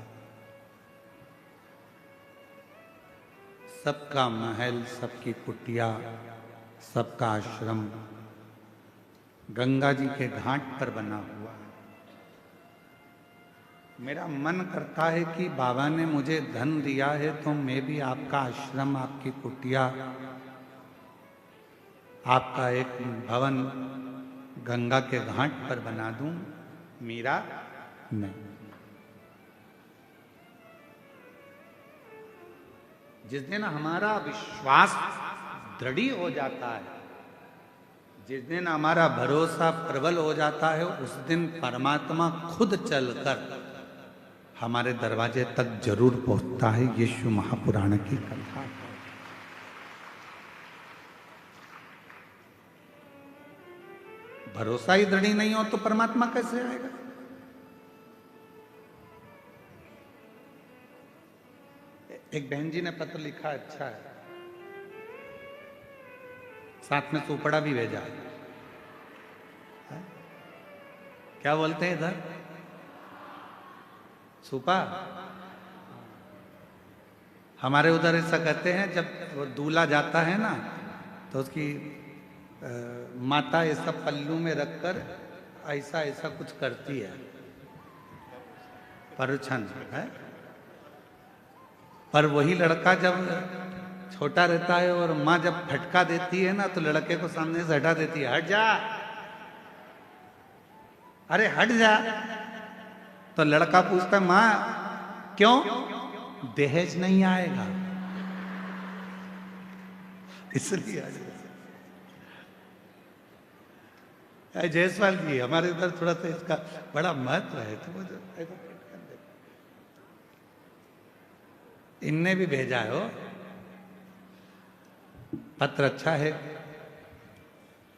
सबका महल, सबकी कुटिया, सबका आश्रम गंगा जी के घाट पर बना हुआ है। मेरा मन करता है कि बाबा ने मुझे धन दिया है तो मैं भी आपका आश्रम, आपकी कुटिया, आपका एक भवन गंगा के घाट पर बना दूं। मीरा नहीं। जिस दिन हमारा विश्वास दृढ़ हो जाता है, जिस दिन हमारा भरोसा प्रबल हो जाता है, उस दिन परमात्मा खुद चलकर हमारे दरवाजे तक जरूर पहुंचता है। यीशु महापुराण की कथा। भरोसा ही दृढ़ नहीं हो तो परमात्मा कैसे आएगा? एक बहन जी ने पत्र लिखा, अच्छा है, साथ में सुपड़ा भी भेजा है। क्या बोलते हैं इधर? सुपा। हमारे उधर ऐसा कहते हैं, जब वो दूल्हा जाता है ना तो उसकी माता ऐसा पल्लू में रखकर ऐसा ऐसा कुछ करती है, परुछन है। पर वही लड़का जब छोटा रहता है और माँ जब फटका देती है ना तो लड़के को सामने से हटा देती है, हट जा, अरे हट जा। तो लड़का पूछता है, माँ क्यों? दहेज नहीं आएगा इसलिए। जयसवाल जी, हमारे इधर थोड़ा सा इसका बड़ा महत्व है, तो वो इनने भी भेजा है। पत्र अच्छा है।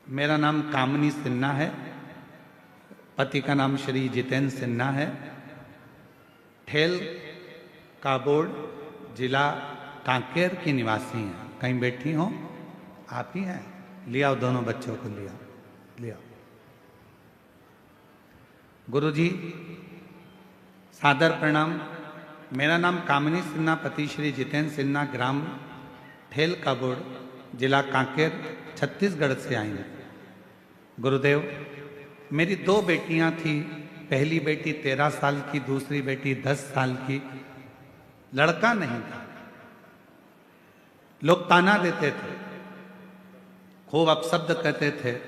मेरा नाम कामनी सिन्हा है, पति का नाम श्री जितेंद्र सिन्हा है। ठेल काबोर्ड, जिला कांकेर की निवासी हैं। कहीं बैठी हो? आप ही हैं? लिया दोनों बच्चों को, लिया। गुरुजी सादर प्रणाम। मेरा नाम कामिनी सिन्हा, पति श्री जितेंद्र सिन्हा, ग्राम ठेल काबोड़, जिला कांकेर, छत्तीसगढ़ से आई हैं। गुरुदेव, मेरी 2 बेटियां थी। पहली बेटी 13 साल की, दूसरी बेटी 10 साल की। लड़का नहीं था। लोग ताना देते थे, खूब अपशब्द कहते थे।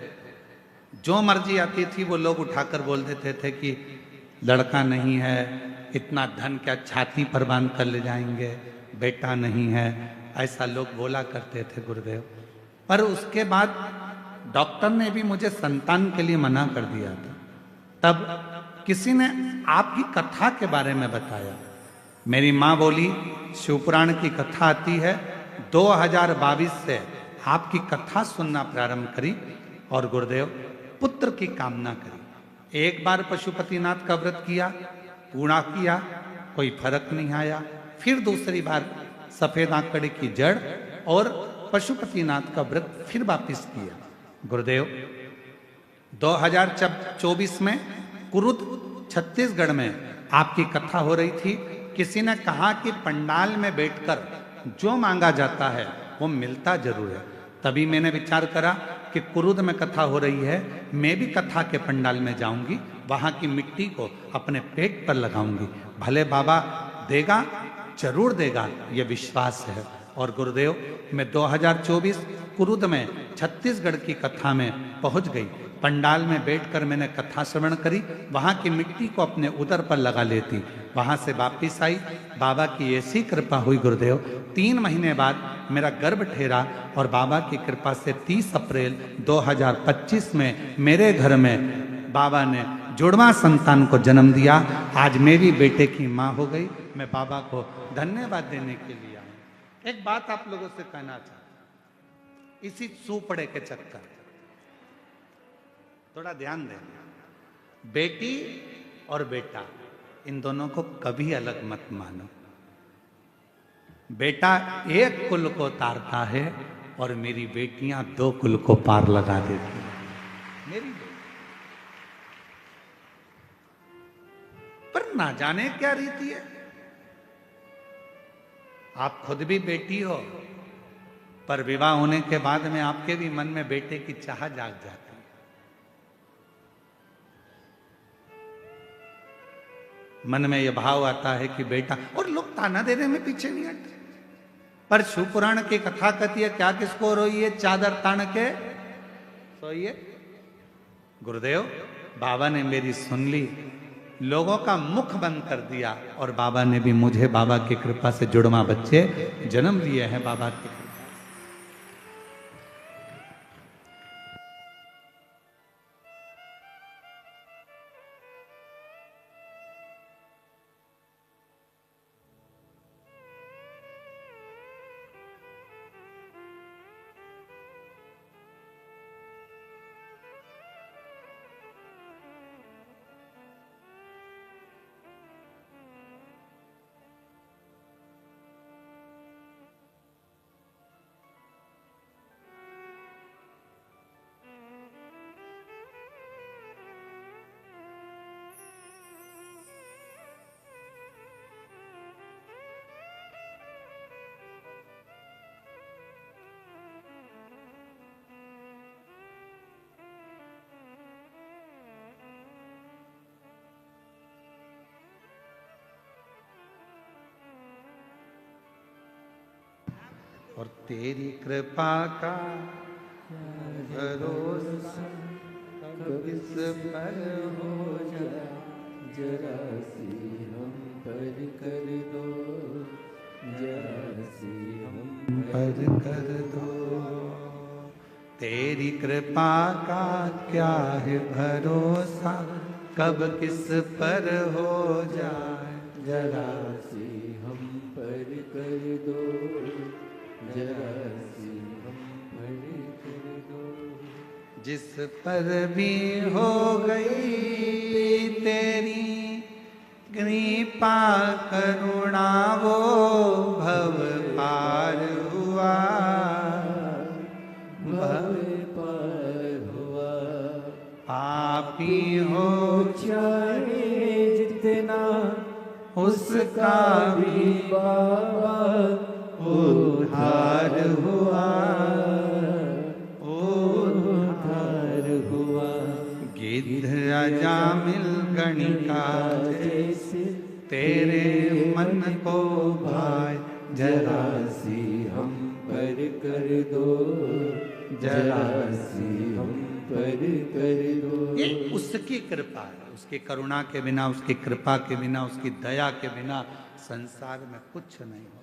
जो मर्जी आती थी वो लोग उठाकर बोल देते थे कि लड़का नहीं है, इतना धन क्या छाती पर बांध कर ले जाएंगे, बेटा नहीं है, ऐसा लोग बोला करते थे गुरुदेव। पर उसके बाद डॉक्टर ने भी मुझे संतान के लिए मना कर दिया था। तब किसी ने आपकी कथा के बारे में बताया। मेरी माँ बोली, शिवपुराण की कथा आती है। 2022 से आपकी कथा सुनना प्रारंभ करी और गुरुदेव पुत्र की कामना करी। एक बार पशुपतिनाथ का व्रत किया, पूर्णा किया, कोई फर्क नहीं आया। फिर दूसरी बार सफेद आंकड़े की जड़ और पशुपतिनाथ का व्रत फिर वापिस किया। गुरुदेव 2024 में कुरुद छत्तीसगढ़ में आपकी कथा हो रही थी। किसी ने कहा कि पंडाल में बैठकर जो मांगा जाता है वो मिलता जरूर है। तभी मैंने विचार करा कि कुरुद में कथा हो रही है, मैं भी कथा के पंडाल में जाऊंगी, वहां की मिट्टी को अपने पेट पर लगाऊंगी, भले बाबा देगा, जरूर देगा, ये विश्वास है। और गुरुदेव, मैं 2024 कुरुद में छत्तीसगढ़ की कथा में पहुंच गई। पंडाल में बैठकर मैंने कथा श्रवण करी, वहां की मिट्टी को अपने उदर पर लगा लेती, वहां से वापिस आई। बाबा की ऐसी कृपा हुई गुरुदेव, 3 महीने बाद मेरा गर्भ ठहरा और बाबा की कृपा से 30 अप्रैल 2025 में मेरे घर में बाबा ने जुड़वा संतान को जन्म दिया। आज मेरी बेटे की माँ हो गई। मैं बाबा को धन्यवाद देने के लिए आया। एक बात आप लोगों से कहना चाहता हूं, इसी सुपड़े के चक्कर, थोड़ा ध्यान देना। बेटी और बेटा, इन दोनों को कभी अलग मत मानो। बेटा एक कुल को तारता है और मेरी बेटियां 2 कुल को पार लगा देती हैं। मेरी पर ना जाने क्या रीति है। आप खुद भी बेटी हो, पर विवाह होने के बाद में आपके भी मन में बेटे की चाह जाग जाती है। मन में यह भाव आता है कि बेटा, और लोग ताना देने में पीछे नहीं हटते। पर शिव पुराण की कथा कहती है, क्या किसको रोइए चादर तान के सोइए। गुरुदेव, बाबा ने मेरी सुन ली, लोगों का मुख बंद कर दिया, और बाबा ने भी मुझे बाबा की कृपा से जुड़वा बच्चे जन्म लिए हैं बाबा की कृपा। और तेरी कृपा का भरोसा कब इस पर हो जाए, जरा सी हम पर कर दो, जरा सी हम पर कर दो। तेरी कृपा का क्या है भरोसा, कब किस पर हो जाए, जरा सी हम पर कर दो, जरा सी हम पर कर दो। जिस पर भी हो गई तेरी कृपा करुणा, वो भव पार हुआ, भव पार हुआ। पापी हो चाहे जितना, उसका भी बाबा उद्धार हुआ, उद्धार हुआ। गिद्ध अजामिल गणिका जैसे तेरे मन को भाए, जरा सी हम पर कर दो, जरा सी हम पर कर दो। ये उसकी कृपा है, उसकी करुणा के बिना, उसकी कृपा के बिना, उसकी दया के बिना संसार में कुछ नहीं हो।